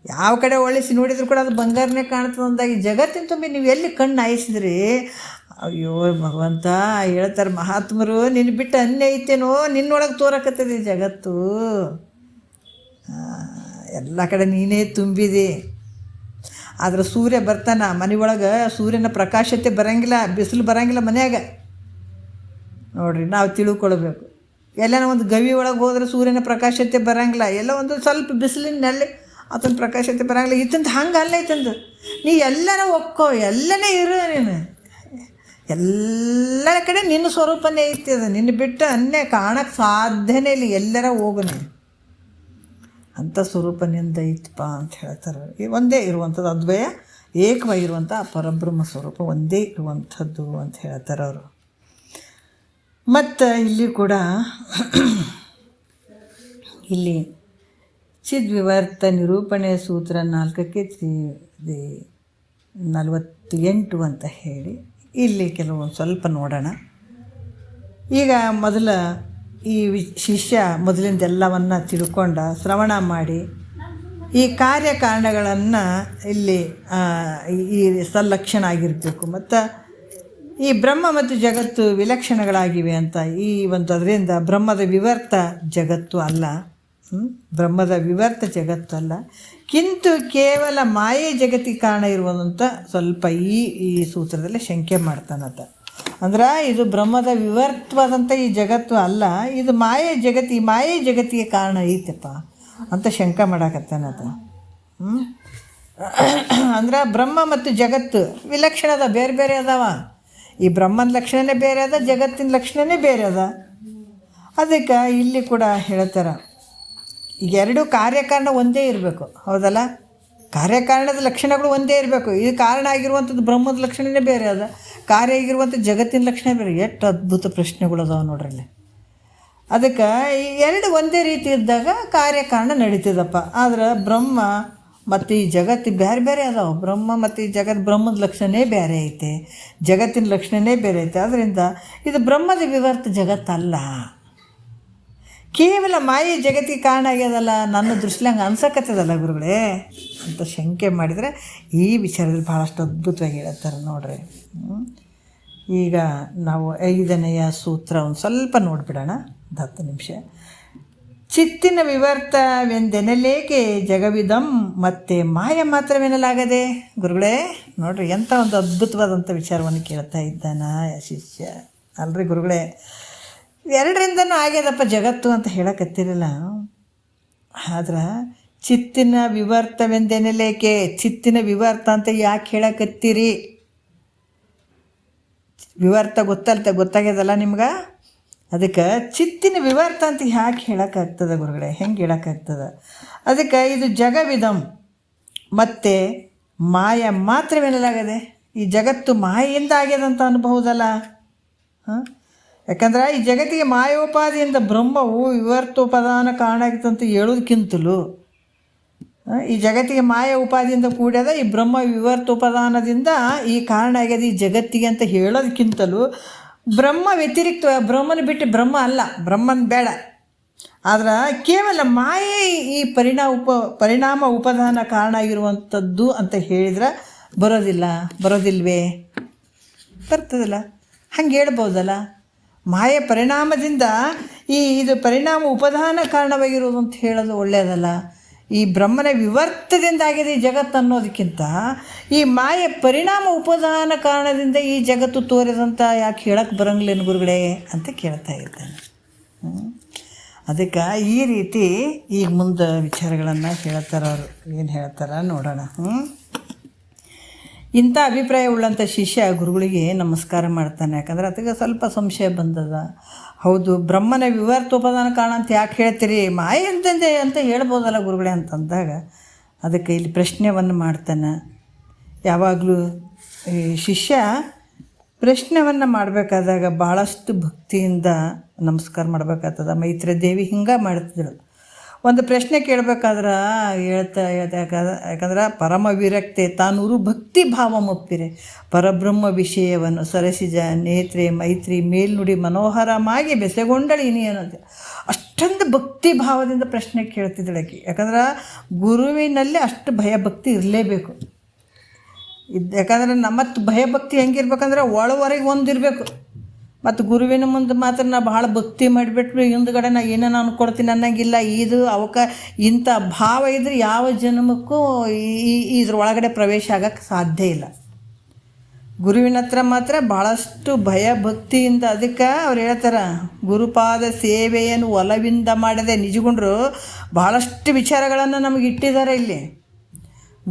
ಯಾವ ಕಡೆ ಒಳಿಸಿ ನೋಡಿದ್ರು ಕೂಡ ಅದು ಬಂಗಾರನೇ ಕಾಣ್ತದೆ ಅಂದಾಗ ಈ ಜಗತ್ತಿನ ತುಂಬಿ ನೀವು ಎಲ್ಲಿ ಕಣ್ಣು ಹಾಯಿಸಿದ್ರಿ? ಅಯ್ಯೋ ಭಗವಂತ, ಹೇಳ್ತಾರೆ ಮಹಾತ್ಮರು, ನಿನ್ನ ಬಿಟ್ಟು ಅನ್ಯ ಐತೇನೋ, ನಿನ್ನೊಳಗೆ ತೋರಕತ್ತದೆ ಜಗತ್ತು. ಎಲ್ಲ ಕಡೆ ನೀನೇ ತುಂಬಿದೆ. ಆದರೆ ಸೂರ್ಯ ಬರ್ತಾನೆ ಮನೆಯೊಳಗೆ, ಸೂರ್ಯನ ಪ್ರಕಾಶತೆ ಬರೋಂಗಿಲ್ಲ, ಬಿಸಿಲು ಬರೋಂಗಿಲ್ಲ ಮನ್ಯಾಗ. ನೋಡಿರಿ, ನಾವು ತಿಳ್ಕೊಳ್ಬೇಕು. ಎಲ್ಲನ ಒಂದು ಗವಿ ಒಳಗೆ ಹೋದ್ರೆ ಸೂರ್ಯನ ಪ್ರಕಾಶತೆ ಬರೋಂಗಿಲ್ಲ, ಎಲ್ಲ ಒಂದು ಸ್ವಲ್ಪ ಬಿಸಿಲಿನಲ್ಲಿ ಆತನ ಪ್ರಕಾಶತೆ ಬರೋಂಗಿಲ್ಲ. ಇತ್ತಂದು ಹಂಗೆ ಅಲ್ಲ ಐತಂದು. ನೀ ಎಲ್ಲರ ಒಕ್ಕೋ, ಎಲ್ಲನೇ ಇರು ನೀನು. ಎಲ್ಲ ಕಡೆ ನಿನ್ನ ಸ್ವರೂಪನೇ ಐತಿ. ಅದು ನಿನ್ನ ಬಿಟ್ಟು ಅನ್ಯ ಕಾಣಕ್ಕೆ ಸಾಧ್ಯನೇ ಇಲ್ಲ. ಎಲ್ಲರ ಹೋಗು ನೀನು, ಅಂಥ ಸ್ವರೂಪ ನಿಂದ ಐತಪ್ಪ ಅಂತ ಹೇಳ್ತಾರೆ. ಒಂದೇ ಇರುವಂಥದ್ದು ಅದ್ವಯ ಏಕವಾಗಿರುವಂಥ ಪರಬ್ರಹ್ಮ ಸ್ವರೂಪ ಒಂದೇ ಇರುವಂಥದ್ದು ಅಂತ ಹೇಳ್ತಾರೆ ಅವರು. ಮತ್ತು ಇಲ್ಲಿ ಕೂಡ ಇಲ್ಲಿ ಚಿದ್ವಿವರ್ತ ನಿರೂಪಣೆ ಸೂತ್ರ 4ಕ್ಕೆ 48 ಅಂತ ಹೇಳಿ ಇಲ್ಲಿ ಕೆಲವೊಂದು ಸ್ವಲ್ಪ ನೋಡೋಣ. ಈಗ ಮೊದಲ ಈ ಶಿಷ್ಯ ಮೊದಲಿಂದೆಲ್ಲವನ್ನು ತಿಳ್ಕೊಂಡ, ಶ್ರವಣ ಮಾಡಿ ಈ ಕಾರ್ಯಕಾರಣಗಳನ್ನು ಇಲ್ಲಿ ಈ ಸಲ್ಲಕ್ಷಣ ಆಗಿರಬೇಕು. ಮತ್ತು ಈ ಬ್ರಹ್ಮ ಮತ್ತು ಜಗತ್ತು ವಿಲಕ್ಷಣಗಳಾಗಿವೆ ಅಂತ ಈ ಒಂದು ಅದರಿಂದ ಬ್ರಹ್ಮದ ವಿವರ್ತ ಜಗತ್ತು ಅಲ್ಲ, ಬ್ರಹ್ಮದ ವಿವರ್ತ ಜಗತ್ತು ಅಲ್ಲ, ಕಿಂತು ಕೇವಲ ಮಾಯೆ ಜಗತ್ತಿಗೆ ಕಾರಣ ಇರುವಂಥ ಸ್ವಲ್ಪ ಈ ಸೂತ್ರದಲ್ಲಿ ಶಂಕೆ ಮಾಡ್ತಾನಂತ. ಅಂದ್ರೆ ಇದು ಬ್ರಹ್ಮದ ವಿವರ್ತವಾದಂಥ ಈ ಜಗತ್ತು ಅಲ್ಲ, ಇದು ಮಾಯೆ ಜಗತ್ತು, ಈ ಮಾಯೆ ಜಗತ್ತಿಗೆ ಕಾರಣ ಐತಪ್ಪ ಅಂತ ಶಂಕ ಮಾಡಾಕತ್ತಾನತ. ಅಂದ್ರೆ ಬ್ರಹ್ಮ ಮತ್ತು ಜಗತ್ತು ವಿಲಕ್ಷಣದ ಬೇರೆ ಬೇರೆ ಅದಾವ. ಈ ಬ್ರಹ್ಮನ ಲಕ್ಷಣನೇ ಬೇರೆ ಅದ, ಜಗತ್ತಿನ ಲಕ್ಷಣನೇ ಬೇರೆ ಅದ. ಅದಕ್ಕೆ ಇಲ್ಲಿ ಕೂಡ ಹೇಳ್ತಾರೆ, ಈಗ ಎರಡು ಕಾರ್ಯಕಾರಣ ಒಂದೇ ಇರಬೇಕು, ಹೌದಲ್ಲ? ಕಾರ್ಯಕಾರಣದ ಲಕ್ಷಣಗಳು ಒಂದೇ ಇರಬೇಕು. ಇದು ಕಾರಣ ಆಗಿರುವಂಥದ್ದು ಬ್ರಹ್ಮದ ಲಕ್ಷಣನೇ ಬೇರೆ ಅದ, ಕಾರ್ಯ ಆಗಿರುವಂಥ ಜಗತ್ತಿನ ಲಕ್ಷಣ ಬೇರೆ. ಎಷ್ಟು ಅದ್ಭುತ ಪ್ರಶ್ನೆಗಳು ಅದಾವೆ ನೋಡ್ರಲ್ಲಿ. ಅದಕ್ಕೆ ಈ ಎರಡು ಒಂದೇ ರೀತಿ ಇದ್ದಾಗ ಕಾರ್ಯಕಾರಣ ನಡೀತದಪ್ಪ. ಆದ್ರೆ ಬ್ರಹ್ಮ ಮತ್ತು ಈ ಜಗತ್ತು ಬೇರೆ ಬೇರೆ ಅದಾವೆ. ಬ್ರಹ್ಮ ಮತ್ತು ಈ ಜಗತ್ತು, ಬ್ರಹ್ಮದ ಲಕ್ಷಣನೇ ಬೇರೆ ಐತೆ, ಜಗತ್ತಿನ ಲಕ್ಷಣನೇ ಬೇರೆ ಐತೆ. ಅದರಿಂದ ಇದು ಬ್ರಹ್ಮದ ವಿವರ್ತ ಜಗತ್ತಲ್ಲ, ಕೇವಲ ಮಾಯೆ ಜಗತ್ತಿಗೆ ಕಾರಣ ಆಗ್ಯದಲ್ಲ, ನನ್ನ ದೃಷ್ಟಿಲಿ ಹಂಗೆ ಅನ್ಸಕತ್ತದಲ್ಲ ಗುರುಗಳೇ ಅಂತ ಶಂಕೆ ಮಾಡಿದರೆ ಈ ವಿಚಾರದಲ್ಲಿ ಭಾಳಷ್ಟು ಅದ್ಭುತವಾಗಿ ಹೇಳ್ತಾರೆ ನೋಡ್ರಿ. ಈಗ ನಾವು 5ನೆಯ ಸೂತ್ರ ಒಂದು ಸ್ವಲ್ಪ ನೋಡಿಬಿಡೋಣ, 10 ನಿಮಿಷ. ಚಿತ್ತಿನ ವಿವರ್ತವೆಂದೆನಲೇಕೆ ಜಗವಿದಂ ಮತ್ತೆ ಮಾಯ ಮಾತ್ರವೆನ್ನಲಾಗದೆ. ಗುರುಗಳೇ ನೋಡ್ರಿ, ಎಂಥ ಒಂದು ಅದ್ಭುತವಾದಂಥ ವಿಚಾರವನ್ನು ಕೇಳ್ತಾ ಇದ್ದಾನ ಶಿಷ್ಯ ಅಲ್ರಿ ಗುರುಗಳೇ. 2ರಿಂದನೂ ಆಗ್ಯದಪ್ಪ ಜಗತ್ತು ಅಂತ ಹೇಳಕತ್ತಿರಲ್ಲ. ಆದ್ರೆ ಚಿತ್ತಿನ ವಿವರ್ತವೆಂದೆನಲೇಕೆ, ಚಿತ್ತಿನ ವಿವರ್ತ ಅಂತ ಯಾಕೆ ಹೇಳಕತ್ತೀರಿ? ವಿವರ್ತ ಗೊತ್ತಾಗ್ಯದಲ್ಲ ನಿಮ್ಗೆ? ಅದಕ್ಕೆ ಚಿತ್ತಿನ ವಿವರ್ತ ಅಂತ ಯಾಕೆ ಹೇಳೋಕ್ಕಾಗ್ತದೆ ಗುರುಗಳೇ? ಹೆಂಗೆ ಹೇಳೋಕ್ಕಾಗ್ತದೆ? ಅದಕ್ಕೆ ಇದು ಜಗವಿದಂ ಮತ್ತು ಮಾಯ ಮಾತ್ರವೆನ್ನಲಾಗದೆ. ಈ ಜಗತ್ತು ಮಾಯೆಯಿಂದ ಆಗ್ಯದಂತ ಅನ್ಬಹುದಲ್ಲ. ಯಾಕಂದ್ರೆ ಈ ಜಗತ್ತಿಗೆ ಮಾಯೋಪಾದಿಯಿಂದ ಬ್ರಹ್ಮವು ವಿವರ್ತೋಪಾದಾನ ಕಾರಣ ಆಗಿತ್ತಂತ ಹೇಳೋದಕ್ಕಿಂತಲೂ ಈ ಜಗತ್ತಿಗೆ ಮಾಯ ಉಪಾದಿಯಿಂದ ಕೂಡ್ಯದ, ಈ ಬ್ರಹ್ಮ ವಿವರ್ತೋಪಾದಾನದಿಂದ ಈ ಕಾರಣ ಆಗ್ಯದ ಈ ಜಗತ್ತಿಗೆ ಅಂತ ಹೇಳೋದಕ್ಕಿಂತಲೂ ಬ್ರಹ್ಮ ವ್ಯತಿರಿಕ್ತ, ಬ್ರಹ್ಮನ ಬಿಟ್ಟು ಬ್ರಹ್ಮ ಅಲ್ಲ, ಬ್ರಹ್ಮನ ಬೇಡ, ಆದ್ರೆ ಕೇವಲ ಮಾಯೆ ಈ ಪರಿಣಾಮ ಉಪದಾನ ಕಾರಣ ಆಗಿರುವಂಥದ್ದು ಅಂತ ಹೇಳಿದ್ರೆ ಬರೋದಿಲ್ವೇ? ಬರ್ತದಲ್ಲ, ಹಂಗೆ ಹೇಳ್ಬೋದಲ್ಲ. ಮಾಯೆ ಪರಿಣಾಮದಿಂದ ಇದು ಪರಿಣಾಮ ಉಪದಾನ ಕಾರಣವಾಗಿರೋದು ಅಂತ ಹೇಳೋದು ಒಳ್ಳೆಯದಲ್ಲ. ಈ ಬ್ರಹ್ಮನ ವಿವರ್ತದಿಂದಾಗಿದೆ ಈ ಜಗತ್ತು ಅನ್ನೋದಕ್ಕಿಂತ ಈ ಮಾಯೆ ಪರಿಣಾಮ ಉಪದಾನ ಕಾರಣದಿಂದ ಈ ಜಗತ್ತು ತೋರಿದಂಥ ಯಾಕೆ ಹೇಳಕ್ಕೆ ಬರಂಗಿಲ್ಲೇನು ಗುರುಗಳೇ ಅಂತ ಕೇಳ್ತಾ ಇದ್ದಾನೆ. ಅದಕ್ಕೆ ಈ ರೀತಿ ಈಗ ಮುಂದೆ ವಿಚಾರಗಳನ್ನು ಹೇಳ್ತಾರೆ ಅವರು. ಏನು ಹೇಳ್ತಾರೆ ನೋಡೋಣ. ಇಂಥ ಅಭಿಪ್ರಾಯ ಉಳ್ಳಂಥ ಶಿಷ್ಯ ಗುರುಗಳಿಗೆ ನಮಸ್ಕಾರ ಮಾಡ್ತಾನೆ. ಯಾಕಂದ್ರೆ ಅದಕ್ಕೆ ಸ್ವಲ್ಪ ಸಂಶಯ ಬಂದದ. ಹೌದು, ಬ್ರಹ್ಮನ ವಿವರ್ತೋಪದಾನ ಕಾರಣ ಅಂತ ಯಾಕೆ ಹೇಳ್ತೀರಿ, ಮಾಯೆ ಅಂತಂದೆ ಅಂತ ಹೇಳ್ಬೋದಲ್ಲ ಗುರುಗಳೇ ಅಂತಂದಾಗ ಅದಕ್ಕೆ ಇಲ್ಲಿ ಪ್ರಶ್ನೆಯನ್ನು ಮಾಡ್ತಾನೆ. ಯಾವಾಗಲೂ ಈ ಶಿಷ್ಯ ಪ್ರಶ್ನೆಯನ್ನು ಮಾಡಬೇಕಾದಾಗ ಭಾಳಷ್ಟು ಭಕ್ತಿಯಿಂದ ನಮಸ್ಕಾರ ಮಾಡಬೇಕಾಗ್ತದೆ. ಮೈತ್ರಿ ದೇವಿ ಹಿಂಗೆ ಮಾಡ್ತಿದ್ರು. ಒಂದು ಪ್ರಶ್ನೆ ಕೇಳಬೇಕಾದ್ರೆ ಹೇಳ್ತಾ ಯಾಕಂದ್ರೆ ಪರಮ ವಿರಕ್ತೆ ತಾನೂರು ಭಕ್ತಿ ಭಾವ ಮುಪ್ಪಿರೆ ಪರಬ್ರಹ್ಮ ವಿಷಯವನ್ನು ಸರಸಿಜ ನೇತ್ರೆ ಮೈತ್ರಿ ಮೇಲ್ನುಡಿ ಮನೋಹರಮಾಗಿ ಬೆಸೆಗೊಂಡಳೀನಿ ಅನ್ನೋದು. ಅಷ್ಟೊಂದು ಭಕ್ತಿ ಭಾವದಿಂದ ಪ್ರಶ್ನೆ ಕೇಳ್ತಿದ್ದಳಾಕಿ. ಯಾಕಂದ್ರೆ ಗುರುವಿನಲ್ಲಿ ಅಷ್ಟು ಭಯಭಕ್ತಿ ಇರಲೇಬೇಕು. ಯಾಕಂದ್ರೆ ಮತ್ತು ಭಯಭಕ್ತಿ ಹೆಂಗಿರ್ಬೇಕಂದ್ರೆ ಒಳವರೆಗೆ ಒಂದಿರಬೇಕು. ಮತ್ತು ಗುರುವಿನ ಮುಂದೆ ಮಾತ್ರ ನಾ ಭಾಳ ಭಕ್ತಿ ಮಾಡಿಬಿಟ್ರು ಹಿಂದ್ಗಡೆ ನಾ ಏನೇನು ಅನ್ಕೊಡ್ತೀನಿ ಅನ್ನಂಗಿಲ್ಲ. ಇದು ಇಂಥ ಭಾವ ಇದ್ರೆ ಯಾವ ಜನ್ಮಕ್ಕೂ ಇದ್ರ ಒಳಗಡೆ ಪ್ರವೇಶ ಆಗಕ್ಕೆ ಸಾಧ್ಯ ಇಲ್ಲ. ಗುರುವಿನ ಹತ್ರ ಮಾತ್ರ ಭಾಳಷ್ಟು ಭಯಭಕ್ತಿಯಿಂದ. ಅದಕ್ಕೆ ಅವ್ರು ಹೇಳ್ತಾರೆ, ಗುರುಪಾದ ಸೇವೆಯನ್ನು ಒಲವಿಂದ ಮಾಡದೆ ನಿಜಗೊಂಡ್ರು ಭಾಳಷ್ಟು ವಿಚಾರಗಳನ್ನು ನಮಗೆ ಇಟ್ಟಿದ್ದಾರೆ ಇಲ್ಲಿ.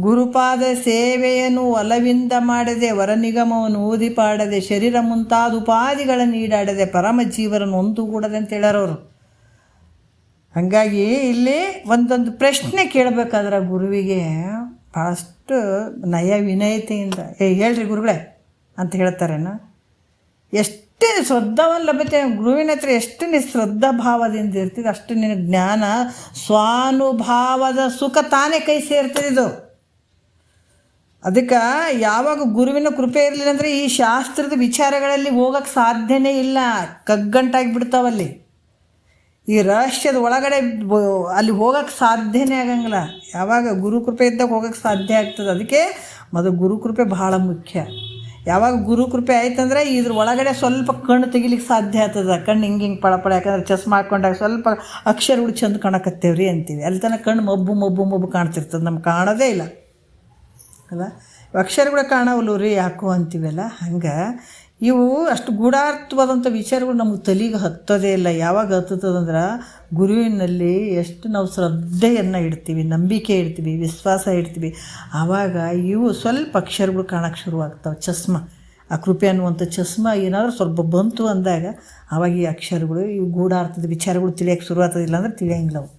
ಗುರುಪಾದ ಸೇವೆಯನ್ನು ಒಲವಿಂದ ಮಾಡದೆ ವರನಿಗಮವನ್ನು ಓದಿ ಪಾಡದೆ ಶರೀರ ಮುಂತಾದ ಉಪಾಧಿಗಳನ್ನು ಈಡಾಡದೆ ಪರಮ ಜೀವರನ್ನು ಒಂದುಗೂಡದೆ ಅಂತ ಹೇಳೋರವರು. ಹಾಗಾಗಿ ಇಲ್ಲಿ ಒಂದೊಂದು ಪ್ರಶ್ನೆ ಕೇಳಬೇಕಾದ್ರೆ ಗುರುವಿಗೆ ಭಾಳಷ್ಟು ನಯ ವಿನಯತೆಯಿಂದ ಹೇಳ್ರಿ ಗುರುಗಳೇ ಅಂತ ಹೇಳ್ತಾರೇನ. ಎಷ್ಟು ಶ್ರದ್ಧಾವನ್ನು ಲಭ್ಯತೆ ಗುರುವಿನ ಹತ್ರ ಎಷ್ಟು ನೀ ಶ್ರದ್ಧಾ ಭಾವದಿಂದ ಇರ್ತಿದ್ದು ಅಷ್ಟು ನಿನಗೆ ಜ್ಞಾನ ಸ್ವಾನುಭಾವದ ಸುಖ ತಾನೇ ಕೈ ಸೇರ್ತದೆ ಇದು. ಅದಕ್ಕೆ ಯಾವಾಗ ಗುರುವಿನ ಕೃಪೆ ಇರಲಿಲ್ಲ ಅಂದರೆ ಈ ಶಾಸ್ತ್ರದ ವಿಚಾರಗಳಲ್ಲಿ ಹೋಗೋಕ್ಕೆ ಸಾಧ್ಯನೇ ಇಲ್ಲ. ಕಗ್ಗಂಟಾಗಿ ಬಿಡ್ತಾವಲ್ಲಿ. ಈ ರಹಸ್ಯದ ಒಳಗಡೆ ಅಲ್ಲಿ ಹೋಗೋಕ್ಕೆ ಸಾಧ್ಯನೇ ಆಗಂಗಿಲ್ಲ. ಯಾವಾಗ ಗುರು ಕೃಪೆ ಇದ್ದಾಗ ಹೋಗೋಕ್ಕೆ ಸಾಧ್ಯ ಆಗ್ತದೆ. ಅದಕ್ಕೆ ಮೊದಲು ಗುರು ಕೃಪೆ ಭಾಳ ಮುಖ್ಯ. ಯಾವಾಗ ಗುರು ಕೃಪೆ ಆಯ್ತಂದ್ರೆ ಇದ್ರ ಒಳಗಡೆ ಸ್ವಲ್ಪ ಕಣ್ಣು ತೆಗಿಲಿಕ್ಕೆ ಸಾಧ್ಯ ಆಗ್ತದೆ. ಕಣ್ಣು ಹಿಂಗೆ ಪಳಪಳ. ಯಾಕಂದ್ರೆ ಚಸ್ಮಾ ಹಾಕ್ಕೊಂಡಾಗ ಸ್ವಲ್ಪ ಅಕ್ಷರಗಳು ಚೆಂದ ಕಾಣಕತ್ತೇವ್ರಿ ಅಂತೀವಿ. ಅಲ್ಲಿ ತನಕ ಕಣ್ಣು ಮಬ್ಬು ಕಾಣ್ತಿರ್ತದೆ, ನಮ್ಗೆ ಕಾಣೋದೇ ಇಲ್ಲ ಅಲ್ಲ. ಅಕ್ಷರಗಳು ಕಾಣವಲ್ಲು ರೀ ಯಾಕೋ ಅಂತೀವಲ್ಲ. ಹಂಗೆ ಇವು ಅಷ್ಟು ಗೂಢಾರ್ಥವಾದಂಥ ವಿಚಾರಗಳು ನಮಗೆ ತಲೆಗೆ ಹತ್ತೋದೇ ಇಲ್ಲ. ಯಾವಾಗ ಹತ್ತದಂದ್ರೆ ಗುರುವಿನಲ್ಲಿ ಎಷ್ಟು ನಾವು ಶ್ರದ್ಧೆಯನ್ನು ಇಡ್ತೀವಿ, ನಂಬಿಕೆ ಇಡ್ತೀವಿ, ವಿಶ್ವಾಸ ಇಡ್ತೀವಿ, ಆವಾಗ ಇವು ಸ್ವಲ್ಪ ಅಕ್ಷರಗಳು ಕಾಣೋಕ್ಕೆ ಶುರುವಾಗ್ತವೆ. ಚಸ್ಮ, ಆ ಕೃಪೆ ಅನ್ನುವಂಥ ಚಸ್ಮ ಏನಾದರೂ ಸ್ವಲ್ಪ ಬಂತು ಅಂದಾಗ ಆವಾಗ ಈ ಅಕ್ಷರಗಳು ಇವು ಗೂಢಾರ್ಥದ ವಿಚಾರಗಳು ತಿಳಿಯೋಕ್ಕೆ ಶುರುವಾಗ್ತದಿಲ್ಲ ಅಂದ್ರೆ ತಿಳಿಯೋಂಗಿಲ್ಲ ಅವು.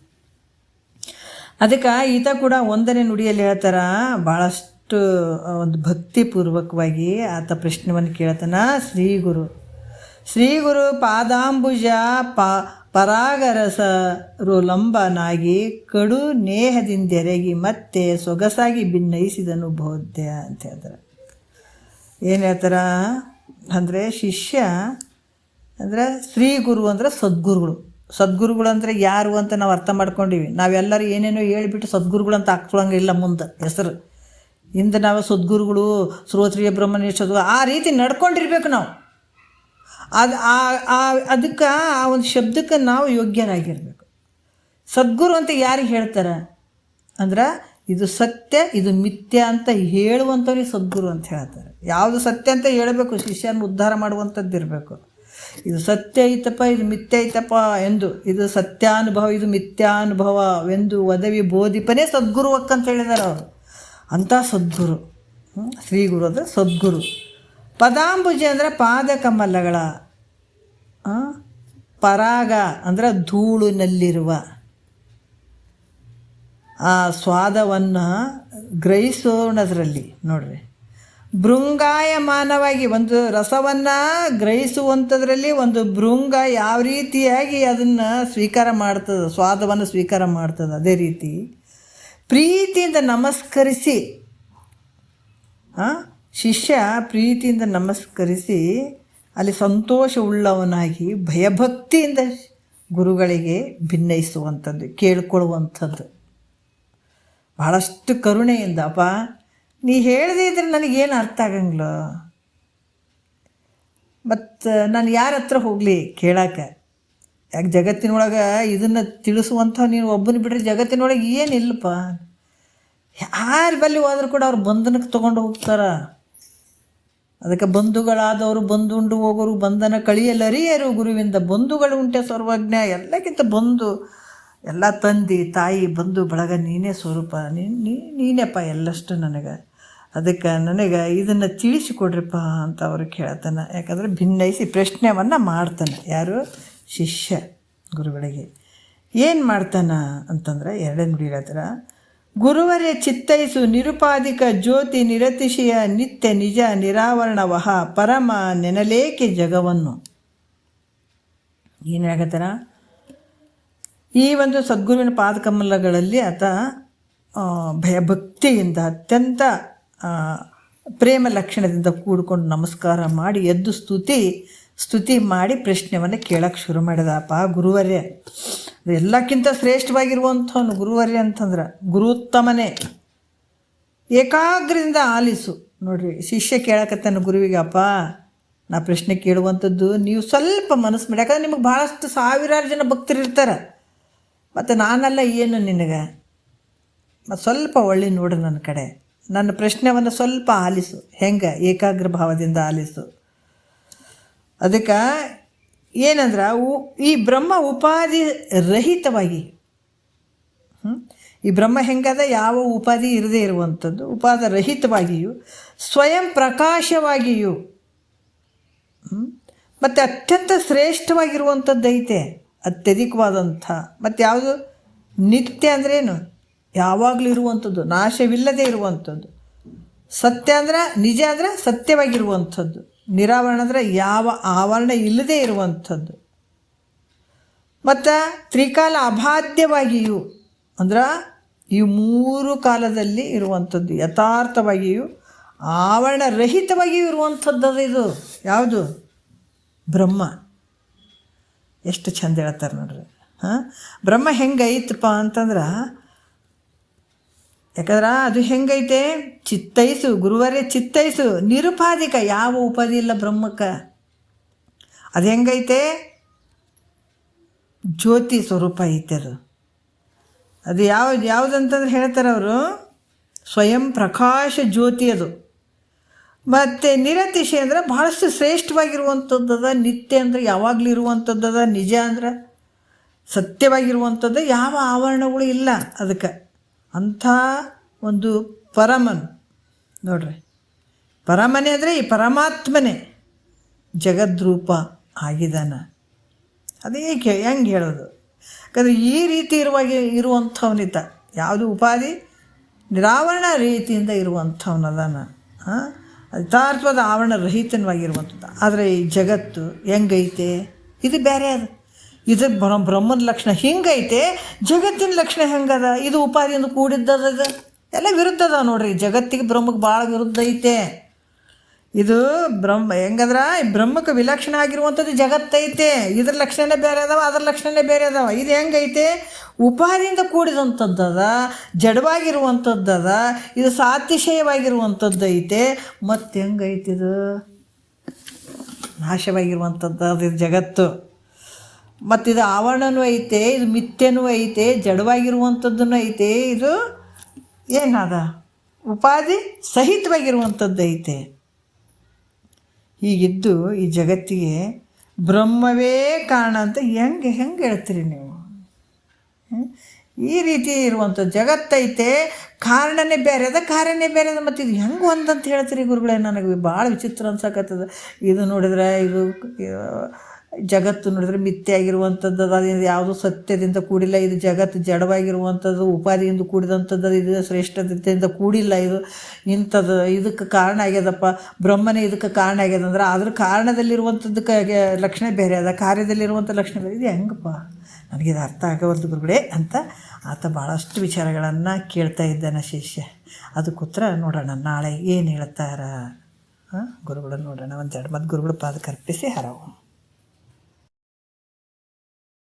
ಅದಕ್ಕೆ ಈತ ಕೂಡ ಒಂದನೇ ನುಡಿಯಲ್ಲಿ ಹೇಳ್ತಾರ, ಭಾಳಷ್ಟು ಒಂದು ಭಕ್ತಿಪೂರ್ವಕವಾಗಿ ಆತ ಪ್ರಶ್ನೆಯನ್ನು ಕೇಳ್ತಾನ. ಶ್ರೀಗುರು ಪಾದಾಂಬುಜ ಪರಾಗರಸರುಲಂಬನಾಗಿ ಕಡು ನೇಹದಿಂದೆರಗಿ ಮತ್ತೆ ಸೊಗಸಾಗಿ ಭಿನ್ನಯಿಸಿದನು ಬೋಧ್ಯ ಅಂತ ಹೇಳ್ತಾರೆ. ಏನು ಹೇಳ್ತಾರ ಅಂದರೆ ಶಿಷ್ಯ ಅಂದರೆ ಶ್ರೀಗುರು ಅಂದರೆ ಸದ್ಗುರುಗಳು ಅಂದರೆ ಯಾರು ಅಂತ ನಾವು ಅರ್ಥ ಮಾಡ್ಕೊಂಡಿವಿ. ನಾವೆಲ್ಲರೂ ಏನೇನೋ ಹೇಳಿಬಿಟ್ಟು ಸದ್ಗುರುಗಳು ಅಂತ ಹಾಕ್ಕೊಳಂಗಿಲ್ಲ ಮುಂದೆ ಹೆಸರು. ಇಂದು ನಾವು ಸದ್ಗುರುಗಳು ಶ್ರೋತ್ರಿಯ ಬ್ರಹ್ಮನಿಷ್ಠರು ಆ ರೀತಿ ನಡ್ಕೊಂಡಿರ್ಬೇಕು ನಾವು. ಅದಕ್ಕೆ ಆ ಒಂದು ಶಬ್ದಕ್ಕೆ ನಾವು ಯೋಗ್ಯರಾಗಿರ್ಬೇಕು. ಸದ್ಗುರು ಅಂತ ಯಾರಿಗೆ ಹೇಳ್ತಾರೆ ಅಂದ್ರೆ ಇದು ಸತ್ಯ ಇದು ಮಿಥ್ಯ ಅಂತ ಹೇಳುವಂಥವ್ರಿಗೆ ಸದ್ಗುರು ಅಂತ ಹೇಳ್ತಾರೆ. ಯಾವುದು ಸತ್ಯ ಅಂತ ಹೇಳಬೇಕು, ಶಿಷ್ಯನ ಉದ್ಧಾರ ಮಾಡುವಂಥದ್ದು ಇರಬೇಕು. ಇದು ಸತ್ಯ ಐತಪ್ಪ ಇದು ಮಿಥ್ಯ ಐತಪ್ಪ ಎಂದು, ಇದು ಸತ್ಯಾನುಭವ ಇದು ಮಿಥ್ಯಾನುಭವವೆಂದು ಒದವಿ ಬೋಧಿಪನೇ ಸದ್ಗುರು ಅಂತ ಹೇಳಿದ್ದಾರೆ ಅವರು. ಅಂಥ ಸದ್ಗುರು ಶ್ರೀಗುರು ಅಂದರೆ ಸದ್ಗುರು. ಪದಾಂಬುಜ ಅಂದರೆ ಪಾದಕಮಲಗಳ ಪರಾಗ ಅಂದರೆ ಧೂಳಿನಲ್ಲಿರುವ ಆ ಸ್ವಾದವನ್ನು ಗ್ರಹಿಸೋಣದ್ರಲ್ಲಿ ನೋಡ್ರಿ. ಭೃಂಗಾಯಮಾನವಾಗಿ ಒಂದು ರಸವನ್ನು ಗ್ರಹಿಸುವಂಥದ್ರಲ್ಲಿ ಒಂದು ಭೃಂಗ ಯಾವ ರೀತಿಯಾಗಿ ಅದನ್ನು ಸ್ವೀಕಾರ ಮಾಡ್ತದೆ, ಸ್ವಾದವನ್ನು ಸ್ವೀಕಾರ ಮಾಡ್ತದೆ, ಅದೇ ರೀತಿ ಪ್ರೀತಿಯಿಂದ ನಮಸ್ಕರಿಸಿ ಶಿಷ್ಯ ಪ್ರೀತಿಯಿಂದ ನಮಸ್ಕರಿಸಿ ಅಲ್ಲಿ ಸಂತೋಷವುಳ್ಳವನಾಗಿ ಭಯಭಕ್ತಿಯಿಂದ ಗುರುಗಳಿಗೆ ಭಿನ್ನಯಿಸುವಂಥದ್ದು, ಕೇಳ್ಕೊಳ್ಳುವಂಥದ್ದು. ಭಾಳಷ್ಟು ಕರುಣೆಯಿಂದ, ಅಪ್ಪ ನೀ ಹೇಳದೇ ಇದ್ರೆ ನನಗೇನು ಅರ್ಥ ಆಗಂಗಿಲ್ಲ, ಮತ್ತು ನಾನು ಯಾರ ಹತ್ರ ಹೋಗಲಿ ಕೇಳಕ್ಕೆ? ಯಾಕೆ ಜಗತ್ತಿನೊಳಗೆ ಇದನ್ನು ತಿಳಿಸುವಂಥ ನೀನು ಒಬ್ಬನ ಬಿಟ್ಟರೆ ಜಗತ್ತಿನೊಳಗೆ ಏನಿಲ್ಲಪ್ಪ. ಯಾರು ಬಲ್ಲಿ ಹೋದರೂ ಕೂಡ ಅವ್ರು ಬಂಧನಕ್ಕೆ ತೊಗೊಂಡು ಹೋಗ್ತಾರೆ. ಅದಕ್ಕೆ ಬಂಧುಗಳಾದವರು ಬಂದುಂಡು ಹೋಗೋರು ಬಂಧನ ಕಳಿಯಲರಿಯರು ಗುರುವಿಂದ, ಬಂಧುಗಳು ಉಂಟೆ ಸರ್ವಜ್ಞ. ಎಲ್ಲಕ್ಕಿಂತ ಬಂಧು, ಎಲ್ಲ ತಂದೆ ತಾಯಿ ಬಂಧು ಬಳಗ ನೀನೇ ಸ್ವರೂಪ, ನೀನೇಪ್ಪ ಎಲ್ಲಷ್ಟು ನನಗೆ. ಅದಕ್ಕೆ ನನಗೆ ಇದನ್ನು ತಿಳಿಸಿಕೊಡ್ರಿಪ್ಪ ಅಂತ ಅವರು ಕೇಳ್ತಾನೆ. ಯಾಕಂದರೆ ಭಿನ್ನಯಿಸಿ ಪ್ರಶ್ನೆಯನ್ನು ಮಾಡ್ತಾನೆ. ಯಾರು? ಶಿಷ್ಯ ಗುರುಗಳಿಗೆ. ಏನು ಮಾಡ್ತಾನೆ ಅಂತಂದ್ರೆ ಎರಡೇ ನುಡಿ ಹೇಳ್ತಾರೆ. ಗುರುವರೇ ಚಿತ್ತೈಸು ನಿರುಪಾಧಿಕ ಜ್ಯೋತಿ ನಿರತಿಶಯ ನಿತ್ಯ ನಿಜ ನಿರಾವರಣವಹ ಪರಮ ನೆನಲೇಕೆ ಜಗವನ್ನು. ಏನು ಹೇಳ್ತಾರ? ಈ ಒಂದು ಸದ್ಗುರುವಿನ ಪಾದಕಮಲಗಳಲ್ಲಿ ಆತ ಭಯಭಕ್ತಿಯಿಂದ ಅತ್ಯಂತ ಪ್ರೇಮ ಲಕ್ಷಣದಿಂದ ಕೂಡ್ಕೊಂಡು ನಮಸ್ಕಾರ ಮಾಡಿ ಎದ್ದು ಸ್ತುತಿ ಮಾಡಿ ಪ್ರಶ್ನೆಯನ್ನು ಕೇಳೋಕ್ಕೆ ಶುರು ಮಾಡಿದಪ್ಪ. ಗುರುವರ್ಯ ಎಲ್ಲಕ್ಕಿಂತ ಶ್ರೇಷ್ಠವಾಗಿರುವಂಥವನು ಗುರುವರ್ಯ ಅಂತಂದ್ರೆ ಗುರುತ್ತಮನೇ. ಏಕಾಗ್ರದಿಂದ ಆಲಿಸು. ನೋಡ್ರಿ, ಶಿಷ್ಯ ಕೇಳಕತ್ತಾನ ಗುರುವಿಗೆ, ಅಪ್ಪ ನಾ ಪ್ರಶ್ನೆ ಕೇಳುವಂಥದ್ದು ನೀವು ಸ್ವಲ್ಪ ಮನಸ್ಸು ಮಾಡಿ, ಯಾಕಂದ್ರೆ ನಿಮಗೆ ಭಾಳಷ್ಟು ಸಾವಿರಾರು ಜನ ಭಕ್ತರಿರ್ತಾರೆ, ಮತ್ತು ನಾನೆಲ್ಲ ಏನು ನಿನಗೆ, ಮತ್ತು ಸ್ವಲ್ಪ ಒಳ್ಳೆ ನೋಡು ನನ್ನ ಕಡೆ, ನನ್ನ ಪ್ರಶ್ನೆಯನ್ನು ಸ್ವಲ್ಪ ಆಲಿಸು. ಹೆಂಗೆ? ಏಕಾಗ್ರ ಭಾವದಿಂದ ಆಲಿಸು. ಅದಕ್ಕೆ ಏನಂದ್ರೆ ಈ ಬ್ರಹ್ಮ ಉಪಾಧಿ ರಹಿತವಾಗಿ, ಈ ಬ್ರಹ್ಮ ಹೆಂಗದ? ಯಾವ ಉಪಾಧಿ ಇರದೇ ಇರುವಂಥದ್ದು, ಉಪಾಧಿ ರಹಿತವಾಗಿಯೂ ಸ್ವಯಂ ಪ್ರಕಾಶವಾಗಿಯೂ ಮತ್ತು ಅತ್ಯಂತ ಶ್ರೇಷ್ಠವಾಗಿರುವಂಥದ್ದು ಐತೆ, ಅತ್ಯಧಿಕವಾದಂಥ. ಮತ್ತು ಯಾವುದು? ನಿತ್ಯ ಅಂದ್ರೇನು? ಯಾವಾಗಲೂ ಇರುವಂಥದ್ದು, ನಾಶವಿಲ್ಲದೆ ಇರುವಂಥದ್ದು. ಸತ್ಯ ಅಂದ್ರೆ, ನಿಜ ಅಂದರೆ ಸತ್ಯವಾಗಿರುವಂಥದ್ದು. ನಿರಾವರಣ ಅಂದರೆ ಯಾವ ಆವರಣ ಇಲ್ಲದೇ ಇರುವಂಥದ್ದು. ಮತ್ತು ತ್ರಿಕಾಲ ಅಬಾಧ್ಯವಾಗಿಯೂ ಅಂದ್ರೆ ಈ ಮೂರು ಕಾಲದಲ್ಲಿ ಇರುವಂಥದ್ದು, ಯಥಾರ್ಥವಾಗಿಯೂ ಆವರಣ ರಹಿತವಾಗಿಯೂ ಇರುವಂಥದ್ದು. ಇದು ಯಾವುದು? ಬ್ರಹ್ಮ. ಎಷ್ಟು ಚಂದ ಹೇಳ್ತಾರೆ ನೋಡ್ರಿ. ಬ್ರಹ್ಮ ಹೆಂಗೈತಪ್ಪ ಅಂತಂದ್ರೆ, ಯಾಕಂದ್ರೆ ಅದು ಹೆಂಗೈತೆ? ಚಿತ್ತೈಸು, ಗುರುವರೇ ಚಿತ್ತೈಸು ನಿರುಪಾಧಿಕ, ಯಾವ ಉಪಾಧಿ ಇಲ್ಲ ಬ್ರಹ್ಮಕ್ಕೆ. ಅದು ಹೆಂಗೈತೆ? ಜ್ಯೋತಿ ಸ್ವರೂಪ ಐತೆ ಅದು. ಅದು ಯಾವುದಂತಂದ್ರೆ ಹೇಳ್ತಾರೆ ಅವರು, ಸ್ವಯಂ ಪ್ರಕಾಶ ಜ್ಯೋತಿ ಅದು. ಮತ್ತು ನಿರತಿಶಯ ಅಂದರೆ ಭಾಳಷ್ಟು ಶ್ರೇಷ್ಠವಾಗಿರುವಂಥದ್ದದ. ನಿತ್ಯ ಅಂದರೆ ಯಾವಾಗಲೂ ಇರುವಂಥದ್ದದ. ನಿಜ ಅಂದ್ರೆ ಸತ್ಯವಾಗಿರುವಂಥದ್ದು, ಯಾವ ಆವರಣಗಳು ಇಲ್ಲ ಅದಕ್ಕೆ. ಅಂಥ ಒಂದು ಪರಮನು ನೋಡ್ರಿ. ಪರಮನೇ ಅಂದರೆ ಈ ಪರಮಾತ್ಮನೇ ಜಗದ್ರೂಪ ಆಗಿದ್ದಾನ. ಅದೇ ಹೆಂಗೆ ಹೇಳೋದು? ಯಾಕಂದರೆ ಈ ರೀತಿ ಇರುವಂಥವನಿದ್ದ, ಯಾವುದು ಉಪಾಧಿ ನಿರಾವರಣ ರೀತಿಯಿಂದ ಇರುವಂಥವನದಾನ. ಯಥಾರ್ಥವಾದ ಆವರಣ ರಹಿತವಾಗಿರುವಂಥದ್ದು. ಆದರೆ ಈ ಜಗತ್ತು ಹೆಂಗೈತೆ? ಇದು ಬೇರೆ ಅದು. ಇದು ಬ್ರಹ್ಮನ ಲಕ್ಷಣ ಹಿಂಗೈತೆ, ಜಗತ್ತಿನ ಲಕ್ಷಣ ಹೆಂಗದ? ಇದು ಉಪಾಧಿಯಿಂದ ಕೂಡಿದ್ದದ. ಇದು ಎಲ್ಲ ವಿರುದ್ಧ ಅದಾವ ನೋಡ್ರಿ. ಜಗತ್ತಿಗೆ ಬ್ರಹ್ಮಕ್ಕೆ ಭಾಳ ವಿರುದ್ಧ ಐತೆ. ಇದು ಹೆಂಗಂದ್ರೆ ಬ್ರಹ್ಮಕ್ಕೆ ವಿಲಕ್ಷಣ ಆಗಿರುವಂಥದ್ದು ಜಗತ್ತೈತೆ. ಇದ್ರ ಲಕ್ಷಣನೇ ಬೇರೆ ಅದಾವ, ಅದ್ರ ಲಕ್ಷಣನೇ ಬೇರೆ ಅದಾವ. ಇದು ಹೆಂಗೈತೆ? ಉಪಾಧಿಯಿಂದ ಕೂಡಿದಂಥದ್ದದ, ಜಡವಾಗಿರುವಂಥದ್ದದ, ಇದು ಸಾತಿಶಯವಾಗಿರುವಂಥದ್ದು ಐತೆ. ಮತ್ತು ಹೆಂಗೈತಿದು? ನಾಶವಾಗಿರುವಂಥದ್ದು ಅದು ಜಗತ್ತು. ಮತ್ತು ಇದು ಆವರಣನೂ ಐತೆ, ಇದು ಮಿಥ್ಯನೂ ಐತೆ, ಜಡವಾಗಿರುವಂಥದ್ದೂ ಐತೆ. ಇದು ಏನದ? ಉಪಾಧಿ ಸಹಿತವಾಗಿರುವಂಥದ್ದು ಐತೆ. ಹೀಗಿದ್ದು ಈ ಜಗತ್ತಿಗೆ ಬ್ರಹ್ಮವೇ ಕಾರಣ ಅಂತ ಹೆಂಗೆ ಹೇಳ್ತೀರಿ ನೀವು? ಈ ರೀತಿ ಇರುವಂಥ ಜಗತ್ತೈತೆ, ಕಾರಣನೇ ಬೇರೆ ಅದ, ಕಾರ್ಯನೇ ಬೇರೆ ಅದ. ಮತ್ತು ಇದು ಹೆಂಗೆ ಒಂದಂತ ಹೇಳ್ತೀರಿ ಗುರುಗಳೇ? ನನಗೆ ಭಾಳ ವಿಚಿತ್ರ ಅನ್ಸಕತ್ತದ. ಇದು ನೋಡಿದ್ರೆ ಇದು ಜಗತ್ತು ನೋಡಿದ್ರೆ ಮಿಥ್ಯೆ ಆಗಿರುವಂಥದ್ದು, ಅದೇನು ಯಾವುದೂ ಸತ್ಯದಿಂದ ಕೂಡಿಲ್ಲ. ಇದು ಜಗತ್ತು ಜಡವಾಗಿರುವಂಥದ್ದು, ಉಪಾಧಿಯಿಂದ ಕೂಡಿದಂಥದ್ದು. ಇದು ಶ್ರೇಷ್ಠತೆಯಿಂದ ಕೂಡಿಲ್ಲ. ಇದು ಇಂಥದ್ದು ಇದಕ್ಕೆ ಕಾರಣ ಆಗ್ಯದಪ್ಪ. ಬ್ರಹ್ಮನೇ ಇದಕ್ಕೆ ಕಾರಣ ಆಗ್ಯದಂದ್ರೆ ಅದ್ರ ಕಾರಣದಲ್ಲಿರುವಂಥದ್ದಕ್ಕೆ ಲಕ್ಷಣ ಬೇರೆ ಅದ, ಕಾರ್ಯದಲ್ಲಿರುವಂಥ ಲಕ್ಷಣ ಬೇರೆ. ಇದು ಹೆಂಗಪ್ಪ? ನನಗಿದು ಅರ್ಥ ಆಗವಲ್ದು ಗುರುಗಳೇ ಅಂತ ಆತ ಭಾಳಷ್ಟು ವಿಚಾರಗಳನ್ನು ಕೇಳ್ತಾ ಇದ್ದಾನೆ ಶಿಷ್ಯ. ಅದಕ್ಕೆ ಉತ್ತರ ನೋಡೋಣ ನಾಳೆ ಏನು ಹೇಳ್ತಾರ ಗುರುಗಳು ನೋಡೋಣ. ಒಂದೆರಡು ಮತ್ತು ಗುರುಗಳು ಪಾದಕ್ಕೆ ಅರ್ಪಿಸಿ ಹರವು.